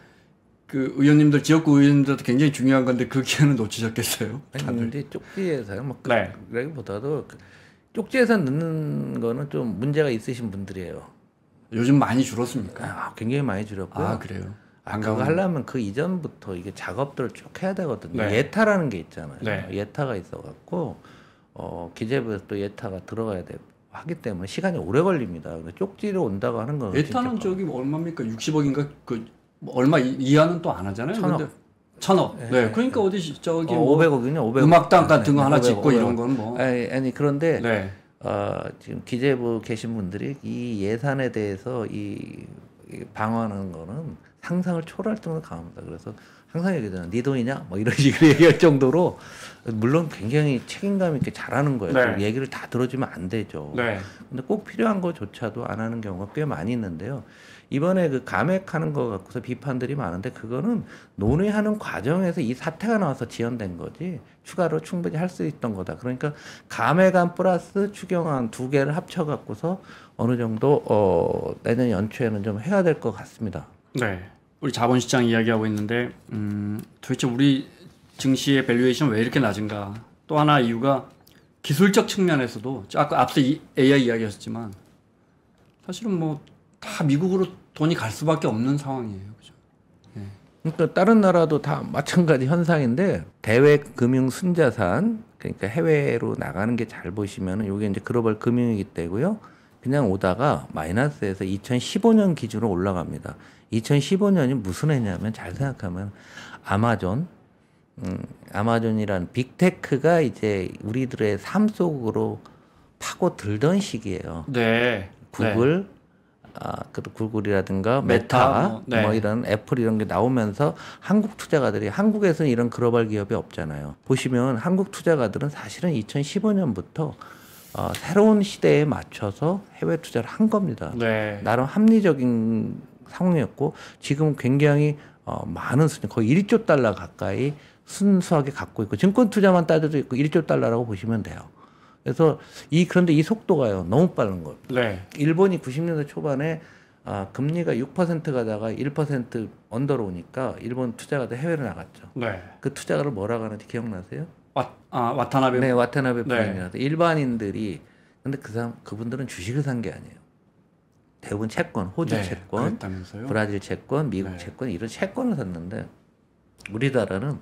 그 의원님들 지역구 의원님들도 굉장히 중요한 건데 그 기회는 놓치셨겠어요? 아니, 근데 쪽지 예산 뭐 네. 그라기보다도 쪽지 예산 넣는 거는 좀 문제가 있으신 분들이에요. 요즘 많이 줄었습니까? 굉장히 많이 줄었고요. 아 그래요. 그거 하려면 그 이전부터 이게 작업들을 쭉 해야 되거든요. 네. 예타라는 게 있잖아요. 네. 예타가 있어갖고 기재부에서 또 예타가 들어가야 돼 하기 때문에 시간이 오래 걸립니다. 근데 쪽지로 온다고 하는 건 예타는 저기 뭐 얼마입니까? 60억인가 그뭐 얼마 이하는 또 안 하잖아요. 1,000억. 근데 1,000억. 네. 그러니까 어디 저기 뭐 500억이냐 500억. 음악당 같은 거 하나 500억, 짓고 500억. 이런 건 뭐. 아니 그런데 네. 지금 기재부 계신 분들이 이 예산에 대해서 이 방어하는 거는 상상을 초월할 정도로 강합니다. 그래서 항상 얘기하잖아요. 네 돈이냐? 뭐 이런 식으로 얘기할 정도로 물론 굉장히 책임감 있게 잘하는 거예요. 네. 얘기를 다 들어주면 안 되죠. 네. 근데 꼭 필요한 거조차도 안 하는 경우가 꽤 많이 있는데요. 이번에 그 감액하는 거 갖고서 비판들이 많은데 그거는 논의하는 과정에서 이 사태가 나와서 지연된 거지 추가로 충분히 할 수 있던 거다. 그러니까 감액안 플러스 추경안 두 개를 합쳐 갖고서 어느 정도 내년 연초에는 좀 해야 될 것 같습니다. 네. 우리 자본시장 이야기하고 있는데 도대체 우리 증시의 밸류에이션 왜 이렇게 낮은가? 또 하나 이유가 기술적 측면에서도 아까 앞서 AI 이야기하셨지만 사실은 뭐 다 미국으로 돈이 갈 수밖에 없는 상황이에요. 그죠? 그러니까 다른 나라도 다 마찬가지 현상인데 대외 금융 순자산 그러니까 해외로 나가는 게 잘 보시면은 이게 이제 글로벌 금융이기 때고요. 그냥 오다가 마이너스에서 2015년 기준으로 올라갑니다. 2015년이 무슨 해냐면 잘 생각하면 아마존이란 빅테크가 이제 우리들의 삶 속으로 파고들던 시기예요. 네. 구글, 그 구글이라든가 메타, 메타, 뭐 이런 애플 이런 게 나오면서 한국 투자가들이 한국에서는 이런 글로벌 기업이 없잖아요. 보시면 한국 투자가들은 사실은 2015년부터 새로운 시대에 맞춰서 해외 투자를 한 겁니다. 네. 나름 합리적인 상황이었고 지금 굉장히 많은 수준 거의 1조 달러 가까이 순수하게 갖고 있고 증권 투자만 따져도 있고 1조 달러라고 보시면 돼요. 그래서 그런데 이 속도가요 너무 빠른 거예요. 네. 일본이 90년대 초반에 금리가 6% 가다가 1% 언더로 오니까 일본 투자가들 해외로 나갔죠. 네. 그 투자가를 뭐라고 하는지 기억나세요? 와타나베. 네, 와타나베 네. 부인이라서 일반인들이 근데 그분들은 주식을 산 게 아니에요. 대부분 채권, 호주 네, 채권, 그랬다면서요? 브라질 채권, 미국 네. 채권 이런 채권을 샀는데 우리나라는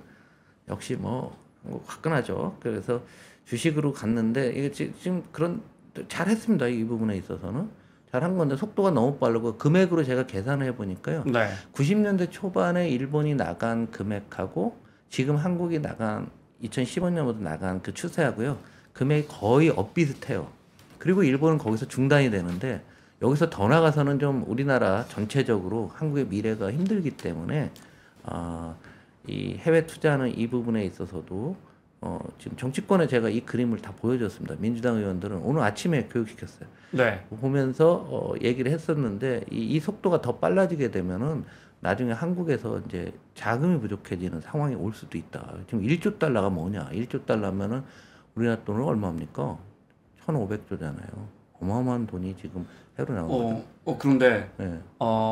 역시 뭐 화끈하죠. 그래서 주식으로 갔는데 이게 지금 그런 잘했습니다. 이 부분에 있어서는 잘한 건데 속도가 너무 빠르고 금액으로 제가 계산을 해보니까요. 네. 90년대 초반에 일본이 나간 금액하고 지금 한국이 나간 2015년부터 나간 그 추세하고요. 금액이 거의 엇비슷해요. 그리고 일본은 거기서 중단이 되는데 여기서 더 나가서는 좀 우리나라 전체적으로 한국의 미래가 힘들기 때문에 이 해외 투자하는 이 부분에 있어서도 지금 정치권에 제가 이 그림을 다 보여줬습니다. 민주당 의원들은 오늘 아침에 교육시켰어요. 네. 보면서 얘기를 했었는데 이 속도가 더 빨라지게 되면은 나중에 한국에서 이제 자금이 부족해지는 상황이 올 수도 있다. 지금 1조 달러가 뭐냐? 1조 달러면은 우리나라 돈은 얼마입니까? 1,500조잖아요. 어마어마한 돈이 지금 해로 나오는 거죠. 그런데 네.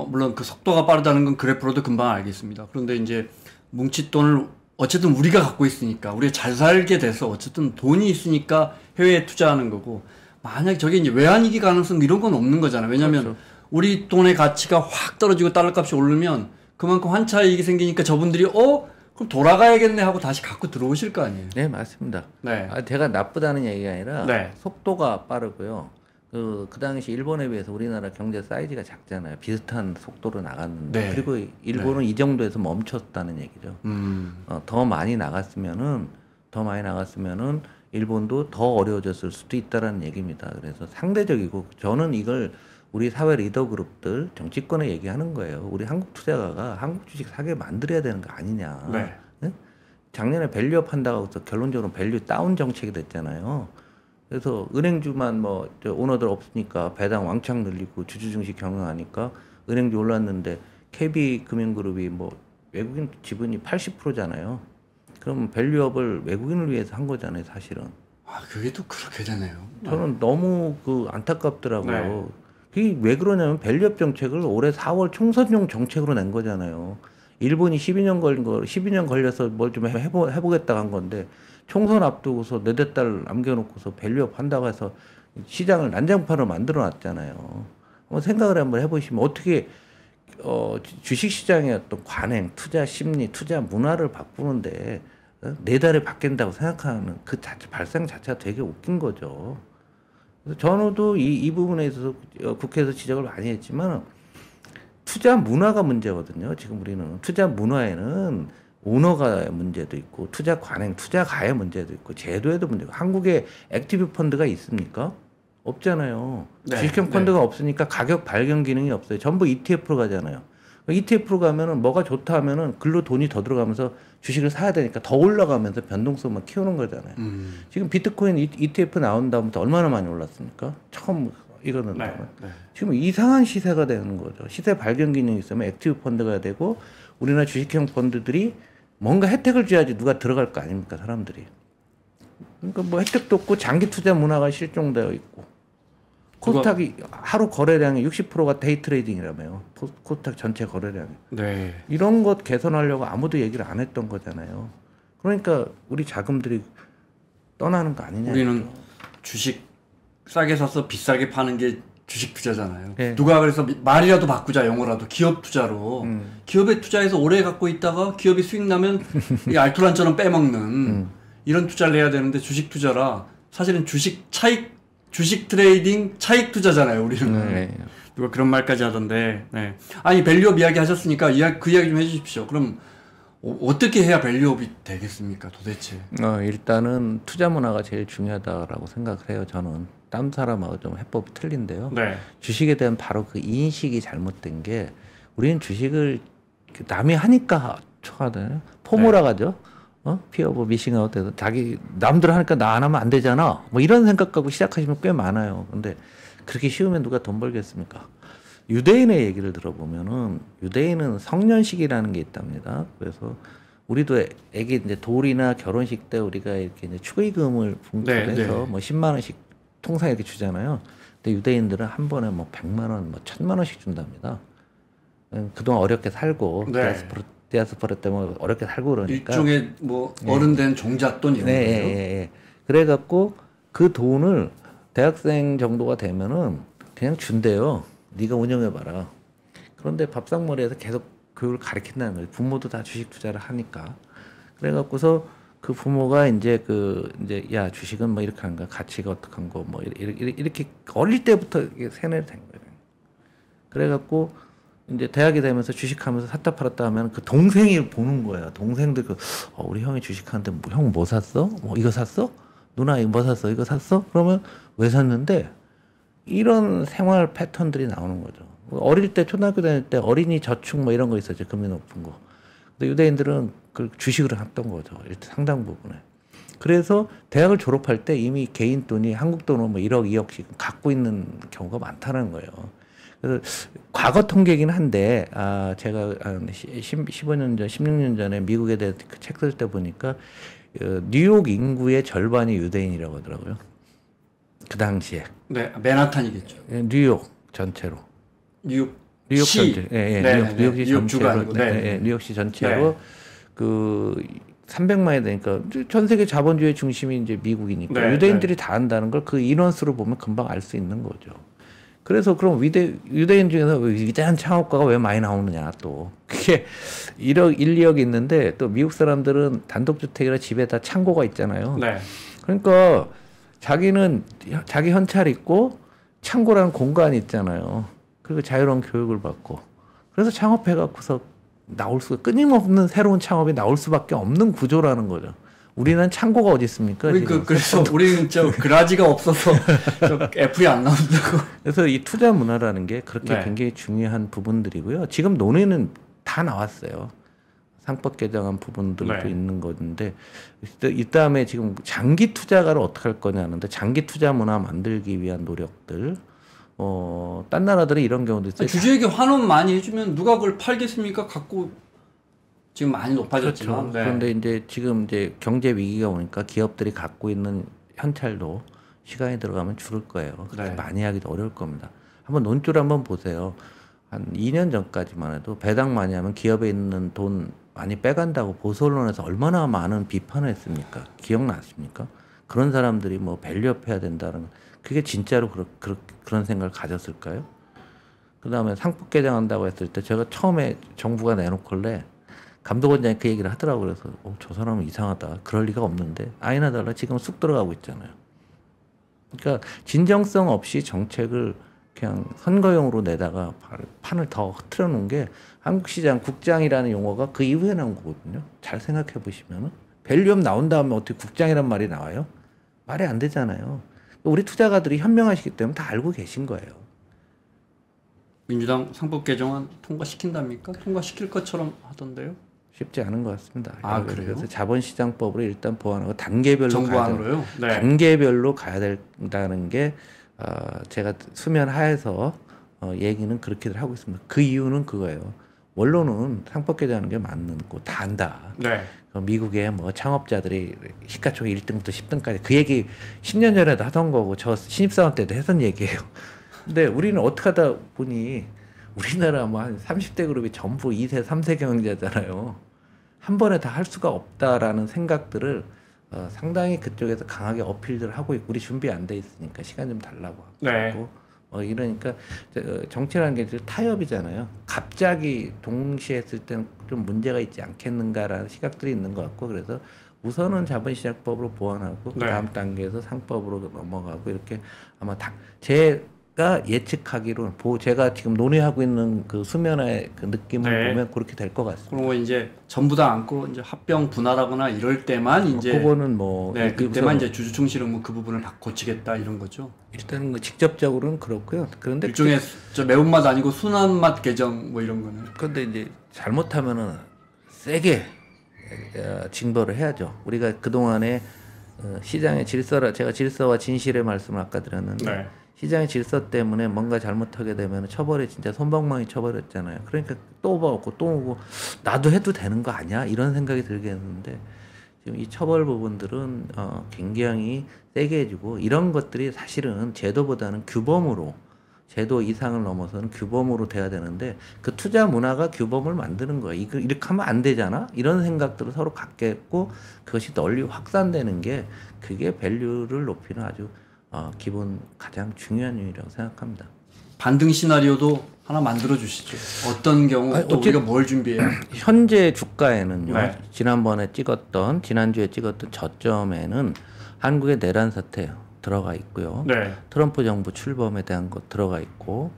물론 그 속도가 빠르다는 건 그래프로도 금방 알겠습니다. 그런데 이제 뭉칫돈을 어쨌든 우리가 갖고 있으니까 우리가 잘 살게 돼서 어쨌든 돈이 있으니까 해외에 투자하는 거고 만약 저게 이제 외환위기 가능성 이런 건 없는 거잖아요. 왜냐하면 그렇죠. 우리 돈의 가치가 확 떨어지고 달러 값이 오르면 그만큼 환차 이익이 생기니까 저분들이 그럼 돌아가야겠네 하고 다시 갖고 들어오실 거 아니에요. 네, 맞습니다. 네. 제가 나쁘다는 얘기가 아니라 네. 속도가 빠르고요. 그 당시 일본에 비해서 우리나라 경제 사이즈가 작잖아요. 비슷한 속도로 나갔는데 네. 그리고 일본은 이 정도에서 멈췄다는 얘기죠. 더 많이 나갔으면은 일본도 더 어려워졌을 수도 있다라는 얘기입니다. 그래서 상대적이고 저는 이걸 우리 사회 리더 그룹들 정치권에 얘기하는 거예요. 우리 한국 투자가가 한국 주식 사게 만들어야 되는 거 아니냐. 네. 네? 작년에 밸류업 한다고 해서 결론적으로 밸류 다운 정책이 됐잖아요. 그래서 은행주만 오너들 없으니까 배당 왕창 늘리고 주주 증시 경영하니까 은행주 올랐는데 KB금융그룹이 외국인 지분이 80%잖아요. 그럼 밸류업을 외국인을 위해서 한 거잖아요, 사실은. 아, 그게 또 그렇게 되네요. 저는 너무 안타깝더라고요. 네. 그게 왜 그러냐면 밸류업 정책을 올해 4월 총선용 정책으로 낸 거잖아요. 일본이 12년 걸려서 뭘 좀 해보겠다 한 건데 총선 앞두고서 네댓 달 남겨놓고서 밸류업 한다고 해서 시장을 난장판으로 만들어 놨잖아요. 한번 생각을 한번 해보시면 어떻게 주식시장의 어떤 관행, 투자 심리, 투자 문화를 바꾸는데 네 달에 바뀐다고 생각하는 그 발상 자체가 되게 웃긴 거죠. 그래서 전후도 이 부분에 있어서 국회에서 지적을 많이 했지만 투자 문화가 문제거든요. 지금 우리는 투자 문화에는 오너가 문제도 있고 투자 관행, 투자 가의 문제도 있고 제도에도 문제고 한국에 액티브 펀드가 있습니까? 없잖아요. 네, 주식형 펀드가 없으니까 가격 발견 기능이 없어요. 전부 ETF로 가잖아요. ETF로 가면은 뭐가 좋다 하면은 글로 돈이 더 들어가면서 주식을 사야 되니까 더 올라가면서 변동성만 키우는 거잖아요. 지금 비트코인 ETF 나온 다음부터 얼마나 많이 올랐습니까? 처음 이거는 네, 네. 지금 이상한 시세가 되는 거죠. 시세 발견 기능이 있으면 액티브 펀드가 되고 우리나라 주식형 펀드들이 뭔가 혜택을 줘야지 누가 들어갈 거 아닙니까, 사람들이. 그러니까 혜택도 없고 장기 투자 문화가 실종되어 있고 코스닥이 하루 거래량의 60%가 데이 트레이딩이라며요. 코스닥 전체 거래량이. 네. 이런 것 개선하려고 아무도 얘기를 안 했던 거잖아요. 그러니까 우리 자금들이 떠나는 거 아니냐. 우리는 주식 싸게 사서 비싸게 파는 게 주식 투자잖아요. 네. 누가 그래서 말이라도 바꾸자, 영어라도 기업 투자로. 기업에 투자해서 오래 갖고 있다가 기업이 수익 나면 이 알토란처럼 빼먹는 이런 투자를 해야 되는데 주식 투자라 사실은 주식 트레이딩 차익 투자잖아요, 우리는. 네. 누가 그런 말까지 하던데. 네. 아니, 밸류업 이야기 하셨으니까 그 이야기 좀 해주십시오. 그럼 어떻게 해야 밸류업이 되겠습니까, 도대체? 일단은 투자 문화가 제일 중요하다라고 생각을 해요, 저는. 딴 사람하고 좀 해법이 틀린데요. 네. 주식에 대한 바로 그 인식이 잘못된 게 우리는 주식을 남이 하니까 좋아하잖아요. 포모라 가죠. 피어 오브 미싱 아웃 해서 남들 하니까 나 안 하면 안 되잖아. 이런 생각 갖고 시작하시면 꽤 많아요. 근데 그렇게 쉬우면 누가 돈 벌겠습니까? 유대인의 얘기를 들어보면은 유대인은 성년식이라는 게 있답니다. 그래서 우리도 애기 이제 돌이나 결혼식 때 우리가 이렇게 이제 축의금을 분급해서 10만 원씩 통상 이렇게 주잖아요. 근데 유대인들은 한 번에 100만 원, 1000만 원씩 준답니다. 그동안 어렵게 살고 디아스포라 때문에 어렵게 살고 그러니까 일종의 어른된 종잣돈 이런 거예요. 네. 그래갖고 그 돈을 대학생 정도가 되면은 그냥 준대요. 네가 운영해봐라. 그런데 밥상머리에서 계속 교육을 가르친다는 거예요. 부모도 다 주식 투자를 하니까. 그래갖고서 그 부모가 이제 야 주식은 이렇게 하는 거야. 가치가 어떡한 거 이렇게 어릴 때부터 세뇌된 거예요. 그래갖고 이제 대학이 되면서 주식하면서 샀다 팔았다 하면 그 동생이 보는 거야. 동생들 우리 형이 주식하는데 형 뭐 샀어? 이거 샀어? 누나 이거 뭐 샀어? 이거 샀어? 그러면 왜 샀는데? 이런 생활 패턴들이 나오는 거죠. 어릴 때 초등학교 다닐 때 어린이 저축 이런 거 있었죠. 금리 높은 거. 근데 유대인들은 그 주식을 했던 거죠. 상당 부분에. 그래서 대학을 졸업할 때 이미 개인 돈이 한국 돈으로 1억, 2억씩 갖고 있는 경우가 많다는 거예요. 그래서 과거 통계긴 한데 제가 15년 전, 16년 전에 미국에 대해서 책 쓸 때 보니까 뉴욕 인구의 절반이 유대인이라고 하더라고요. 그 당시에. 네, 맨하탄이겠죠. 뉴욕 전체로. 뉴욕 전체. 뉴욕시 전체로. 뉴욕시 전체로 네. 그 300만이 되니까 전 세계 자본주의 중심이 이제 미국이니까 네, 유대인들이 다 한다는 걸 그 인원수로 보면 금방 알 수 있는 거죠. 그래서 그럼 유대인 중에서 위대한 창업가가 왜 많이 나오느냐 또 그게 1억, 1, 2억 있는데 또 미국 사람들은 단독주택이라 집에 다 창고가 있잖아요. 네. 그러니까 자기는 자기 현찰 있고 창고라는 공간이 있잖아요. 그리고 자유로운 교육을 받고 그래서 창업해갖고서 끊임없는 새로운 창업이 나올 수밖에 없는 구조라는 거죠. 우리는 창고가 어디 있습니까? 그래서 우리는 그라지가 없어서 애플이 안 나온다고. 그래서 이 투자 문화라는 게 그렇게 네. 굉장히 중요한 부분들이고요. 지금 논의는 다 나왔어요. 상법 개정한 부분들도 네. 있는 건데 이 다음에 지금 장기 투자가를 어떻게 할 거냐는데 장기 투자 문화 만들기 위한 노력들 딴 나라들은 이런 경우도 있어요. 주주에게 환원 많이 해주면 누가 그걸 팔겠습니까? 갖고 지금 많이 높아졌지만. 그렇죠. 네. 그런데 이제 지금 이제 경제 위기가 오니까 기업들이 갖고 있는 현찰도 시간이 들어가면 줄을 거예요. 그렇게 네. 많이 하기도 어려울 겁니다. 한번 논줄 한번 보세요. 한 2년 전까지만 해도 배당 많이 하면 기업에 있는 돈 많이 빼간다고 보수 언론에서 얼마나 많은 비판을 했습니까? 기억나십니까? 그런 사람들이 뭐 밸류업 해야 된다는 그게 진짜로 그런 생각을 가졌을까요? 그다음에 상법 개정한다고 했을 때 제가 처음에 정부가 내놓길래 감독원장이 그 얘기를 하더라고요. 그래서 저 사람은 이상하다. 그럴 리가 없는데 아니나 달라 지금 쑥 들어가고 있잖아요. 그러니까 진정성 없이 정책을 그냥 선거용으로 내다가 판을 더 흐트려 놓은 게 한국시장 국장이라는 용어가 그 이후에 나온 거거든요. 잘 생각해 보시면은 밸류업 나온 다음에 어떻게 국장이란 말이 나와요? 말이 안 되잖아요. 우리 투자가들이 현명하시기 때문에 다 알고 계신 거예요. 민주당 상법 개정안 통과시킨답니까? 통과시킬 것처럼 하던데요. 쉽지 않은 것 같습니다. 아, 그래요? 그래서 자본시장법으로 일단 보완하고 단계별로 정부 가야 안으로요? 네. 단계별로 가야 된다는 게 제가 수면 하에서 얘기는 그렇게들 하고 있습니다. 그 이유는 그거예요. 원로는 상법 개정하는 게 맞는 거 다 안다. 네. 미국의 뭐 창업자들이 시가총액 1등부터 10등까지 그 얘기 10년 전에도 하던 거고 저 신입사원 때도 했던 얘기예요. 근데 우리는 어떻게 하다 보니 우리나라 뭐 한 30대 그룹이 전부 2세, 3세 경영자잖아요. 한 번에 다 할 수가 없다라는 생각들을 상당히 그쪽에서 강하게 어필들 하고 있고 우리 준비 안 돼 있으니까 시간 좀 달라고 하고 네. 이러니까 정치라는 게 타협이잖아요. 갑자기 동시에 했을 때는 좀 문제가 있지 않겠는가라는 시각들이 있는 것 같고 그래서 우선은 자본시장법으로 보완하고 네. 그 다음 단계에서 상법으로 넘어가고 이렇게 아마 제가 예측하기로는 제가 지금 논의하고 있는 그 수면의 그 느낌을 네. 보면 그렇게 될 것 같습니다. 그리고 이제 전부 다 안고 이제 합병 분할하거나 이럴 때만 이제 그거는 뭐 네, 그때만 이제 주주총실은 뭐 그 부분을 고치겠다 이런 거죠. 일단은 직접적으로는 그렇고요. 그런데 일종의 저 매운맛 아니고 순한 맛 개정 뭐 이런 거는. 그런데 이제 잘못하면은 세게 징벌을 해야죠. 우리가 그 동안에 시장의 제가 질서와 진실의 말씀을 아까 드렸는데 네. 시장의 질서 때문에 뭔가 잘못하게 되면 처벌이 진짜 손방망이 처벌했잖아요. 그러니까 또 오고 또 오고 나도 해도 되는 거 아니야? 이런 생각이 들겠는데 지금 이 처벌 부분들은 굉장히 세게 해주고 이런 것들이 사실은 제도보다는 규범으로 제도 이상을 넘어서는 규범으로 돼야 되는데 그 투자 문화가 규범을 만드는 거야. 이렇게 하면 안 되잖아. 이런 생각들을 서로 갖겠고 그것이 널리 확산되는 게 그게 밸류를 높이는 아주 기본 가장 중요한 요인이라고 생각합니다. 반등 시나리오도 하나 만들어 주시죠. 어떤 경우 또 우리가 뭘 준비해요? 현재 주가에는요. 네. 지난주에 찍었던 저점에는 한국의 내란 사태 들어가 있고요. 네. 트럼프 정부 출범에 대한 것 들어가 있고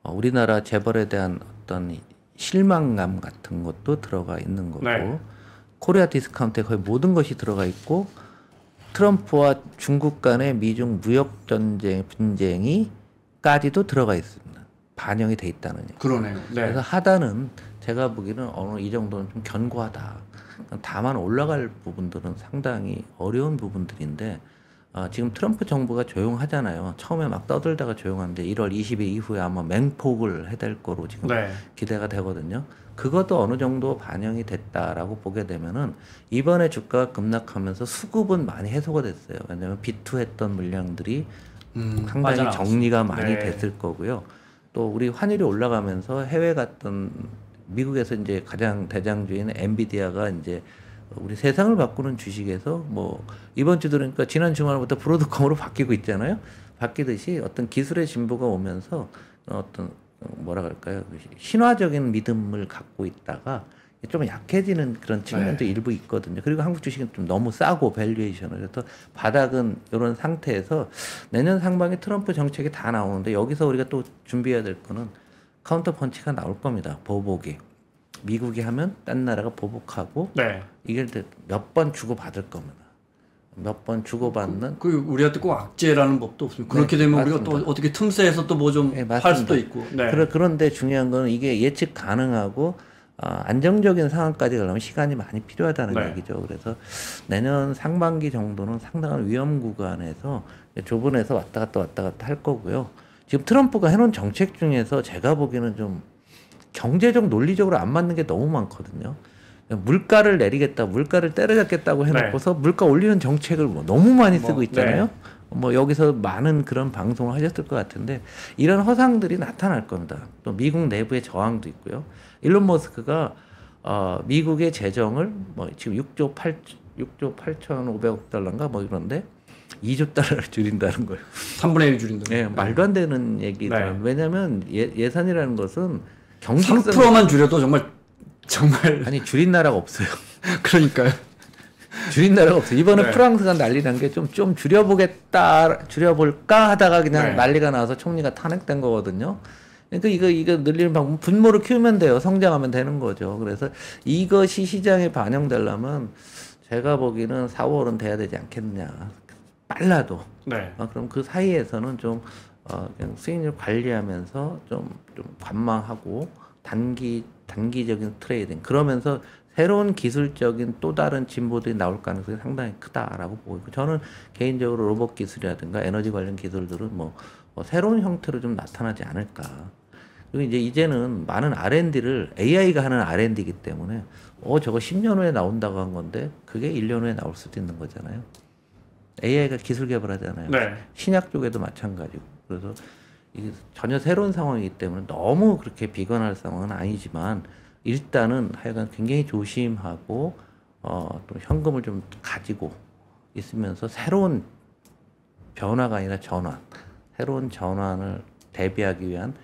우리나라 재벌에 대한 어떤 실망감 같은 것도 들어가 있는 거고 네. 코리아 디스카운트에 거의 모든 것이 들어가 있고 트럼프와 중국 간의 미중 무역 분쟁이까지도 들어가 있습니다. 반영이 돼 있다는 얘기. 그러네요. 네. 그래서 하단은 제가 보기에는 이 정도는 좀 견고하다. 다만 올라갈 부분들은 상당히 어려운 부분들인데 지금 트럼프 정부가 조용하잖아요. 처음에 막 떠들다가 조용한데 1월 20일 이후에 아마 맹폭을 해댈 거로 지금 네. 기대가 되거든요. 그것도 어느 정도 반영이 됐다라고 보게 되면은 이번에 주가가 급락하면서 수급은 많이 해소가 됐어요. 왜냐하면 비투했던 물량들이 상당히 빠져나왔습니다. 정리가 많이 네. 됐을 거고요. 또 우리 환율이 올라가면서 해외 갔던 미국에서 이제 가장 대장주인 엔비디아가 이제 우리 세상을 바꾸는 주식에서 뭐 이번 주 들으니까 지난 주말부터 브로드컴으로 바뀌고 있잖아요. 바뀌듯이 어떤 기술의 진보가 오면서 어떤 뭐라 그럴까요? 신화적인 믿음을 갖고 있다가 좀 약해지는 그런 측면도 네. 일부 있거든요. 그리고 한국 주식은 좀 너무 싸고 밸류에이션을 그래서 바닥은 이런 상태에서 내년 상반기 트럼프 정책이 다 나오는데 여기서 우리가 또 준비해야 될 거는 카운터 펀치가 나올 겁니다. 보복이. 미국이 하면 딴 나라가 보복하고 네. 이게 몇 번 주고 받을 겁니다. 몇 번 주고 받는 그 우리한테 꼭 악재라는 법도 없습니다. 그렇게 되면 맞습니다. 우리가 또 어떻게 틈새에서 또 뭐 좀 네, 팔 맞습니다. 수도 있고. 네. 그런데 중요한 거는 이게 예측 가능하고 안정적인 상황까지 가려면 시간이 많이 필요하다는 네. 얘기죠. 그래서 내년 상반기 정도는 상당한 위험 구간에서 좁은에서 왔다 갔다 할 거고요. 지금 트럼프가 해놓은 정책 중에서 제가 보기에는 좀 경제적 논리적으로 안 맞는 게 너무 많거든요. 물가를 내리겠다, 물가를 때려잡겠다고 해놓고서 물가 올리는 정책을 뭐 너무 많이 쓰고 있잖아요. 뭐 여기서 많은 그런 방송을 하셨을 것 같은데 이런 허상들이 나타날 겁니다. 또 미국 내부의 저항도 있고요. 일론 머스크가 미국의 재정을 뭐 지금 6조 8,500억 달러인가 뭐 이런데 2조 달러를 줄인다는 거예요. 3분의 1 줄인다. 네, 말도 안 되는 얘기죠. 왜냐하면 예산이라는 것은 경직성 3%만 줄여도 정말 아니 줄인 나라가 없어요. 그러니까요. 줄인 나라가 없어요. 이번에 프랑스가 난리 난 게 좀 줄여볼까 하다가 그냥 난리가 나서 총리가 탄핵된 거거든요. 그러니까 이거 늘리는 방법 분모를 키우면 돼요. 성장하면 되는 거죠. 그래서 이것이 시장에 반영되려면 제가 보기에는 4, 5월은 돼야 되지 않겠느냐. 빨라도. 그럼 그 사이에서는 좀 그냥 수익률 관리하면서 좀 관망하고 단기적인 트레이딩 그러면서 새로운 기술적인 또 다른 진보들이 나올 가능성이 상당히 크다라고 보고 저는 개인적으로 로봇 기술이라든가 에너지 관련 기술들은 뭐 새로운 형태로 좀 나타나지 않을까. 그리고 이제는 많은 R&D를 AI가 하는 R&D이기 때문에 저거 10년 후에 나온다고 한 건데 그게 1년 후에 나올 수도 있는 거잖아요. AI가 기술 개발하잖아요. 신약 쪽에도 마찬가지고. 그래서 이게 전혀 새로운 상황이기 때문에 너무 그렇게 비관할 상황은 아니지만 일단은 하여간 굉장히 조심하고 또 현금을 좀 가지고 있으면서 새로운 변화가 아니라 전환, 새로운 전환을 대비하기 위한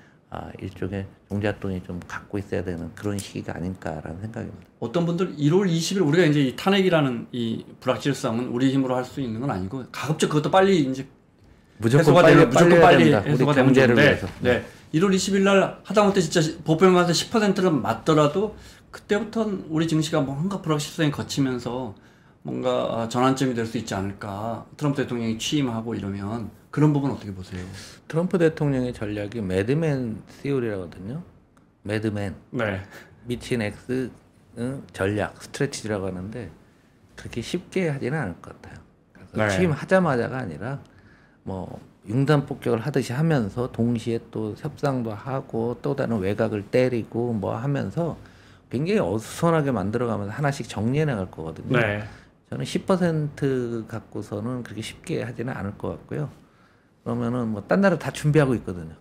일종의 종잣돈이 좀 갖고 있어야 되는 그런 시기가 아닐까라는 생각입니다. 어떤 분들 1월 20일 우리가 이제 이 탄핵이라는 이 불확실성은 우리 힘으로 할 수 있는 건 아니고 가급적 그것도 빨리 이제 무조건 빨리 해소가 되면 좋은데 1월 20일 날 하다못해 진짜 보편마다 10%를 맞더라도 그때부터는 우리 증시가 뭔가 불확실성이 거치면서 뭔가 전환점이 될 수 있지 않을까. 트럼프 대통령이 취임하고 이러면 그런 부분 어떻게 보세요? 트럼프 대통령의 전략이 매드맨 시오리라거든요. 매드맨. 미친 X 전략, 스트래티지라고 하는데 그렇게 쉽게 하지는 않을 것 같아요. 그래서 취임하자마자가 아니라 뭐 융단폭격을 하듯이 하면서 동시에 또 협상도 하고 또 다른 외곽을 때리고 뭐 하면서 굉장히 어수선하게 만들어가면서 하나씩 정리해 나갈 거거든요. 저는 10% 갖고서는 그렇게 쉽게 하지는 않을 것 같고요. 그러면은 뭐 딴 나라 다 준비하고 있거든요.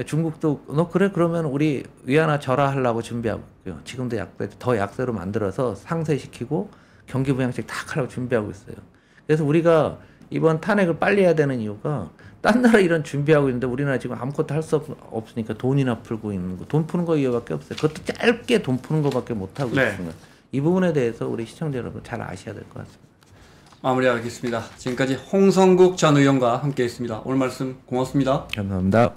중국도 너 그래 그러면 우리 위안화 절하하려고 준비하고 있고요. 지금도 더 약세로 만들어서 상쇄시키고 경기 부양책 다 하려고 준비하고 있어요. 그래서 우리가 이번 탄핵을 빨리 해야 되는 이유가 딴 나라 이런 준비하고 있는데 우리나라 지금 아무것도 할 수 없으니까 돈이나 풀고 있는 거. 돈 푸는 거 이유밖에 없어요. 그것도 짧게 돈 푸는 거밖에 못하고 있습니다. 이 부분에 대해서 우리 시청자 여러분 잘 아셔야 될 것 같습니다. 마무리하겠습니다. 지금까지 홍성국 전 의원과 함께했습니다. 오늘 말씀 고맙습니다. 감사합니다.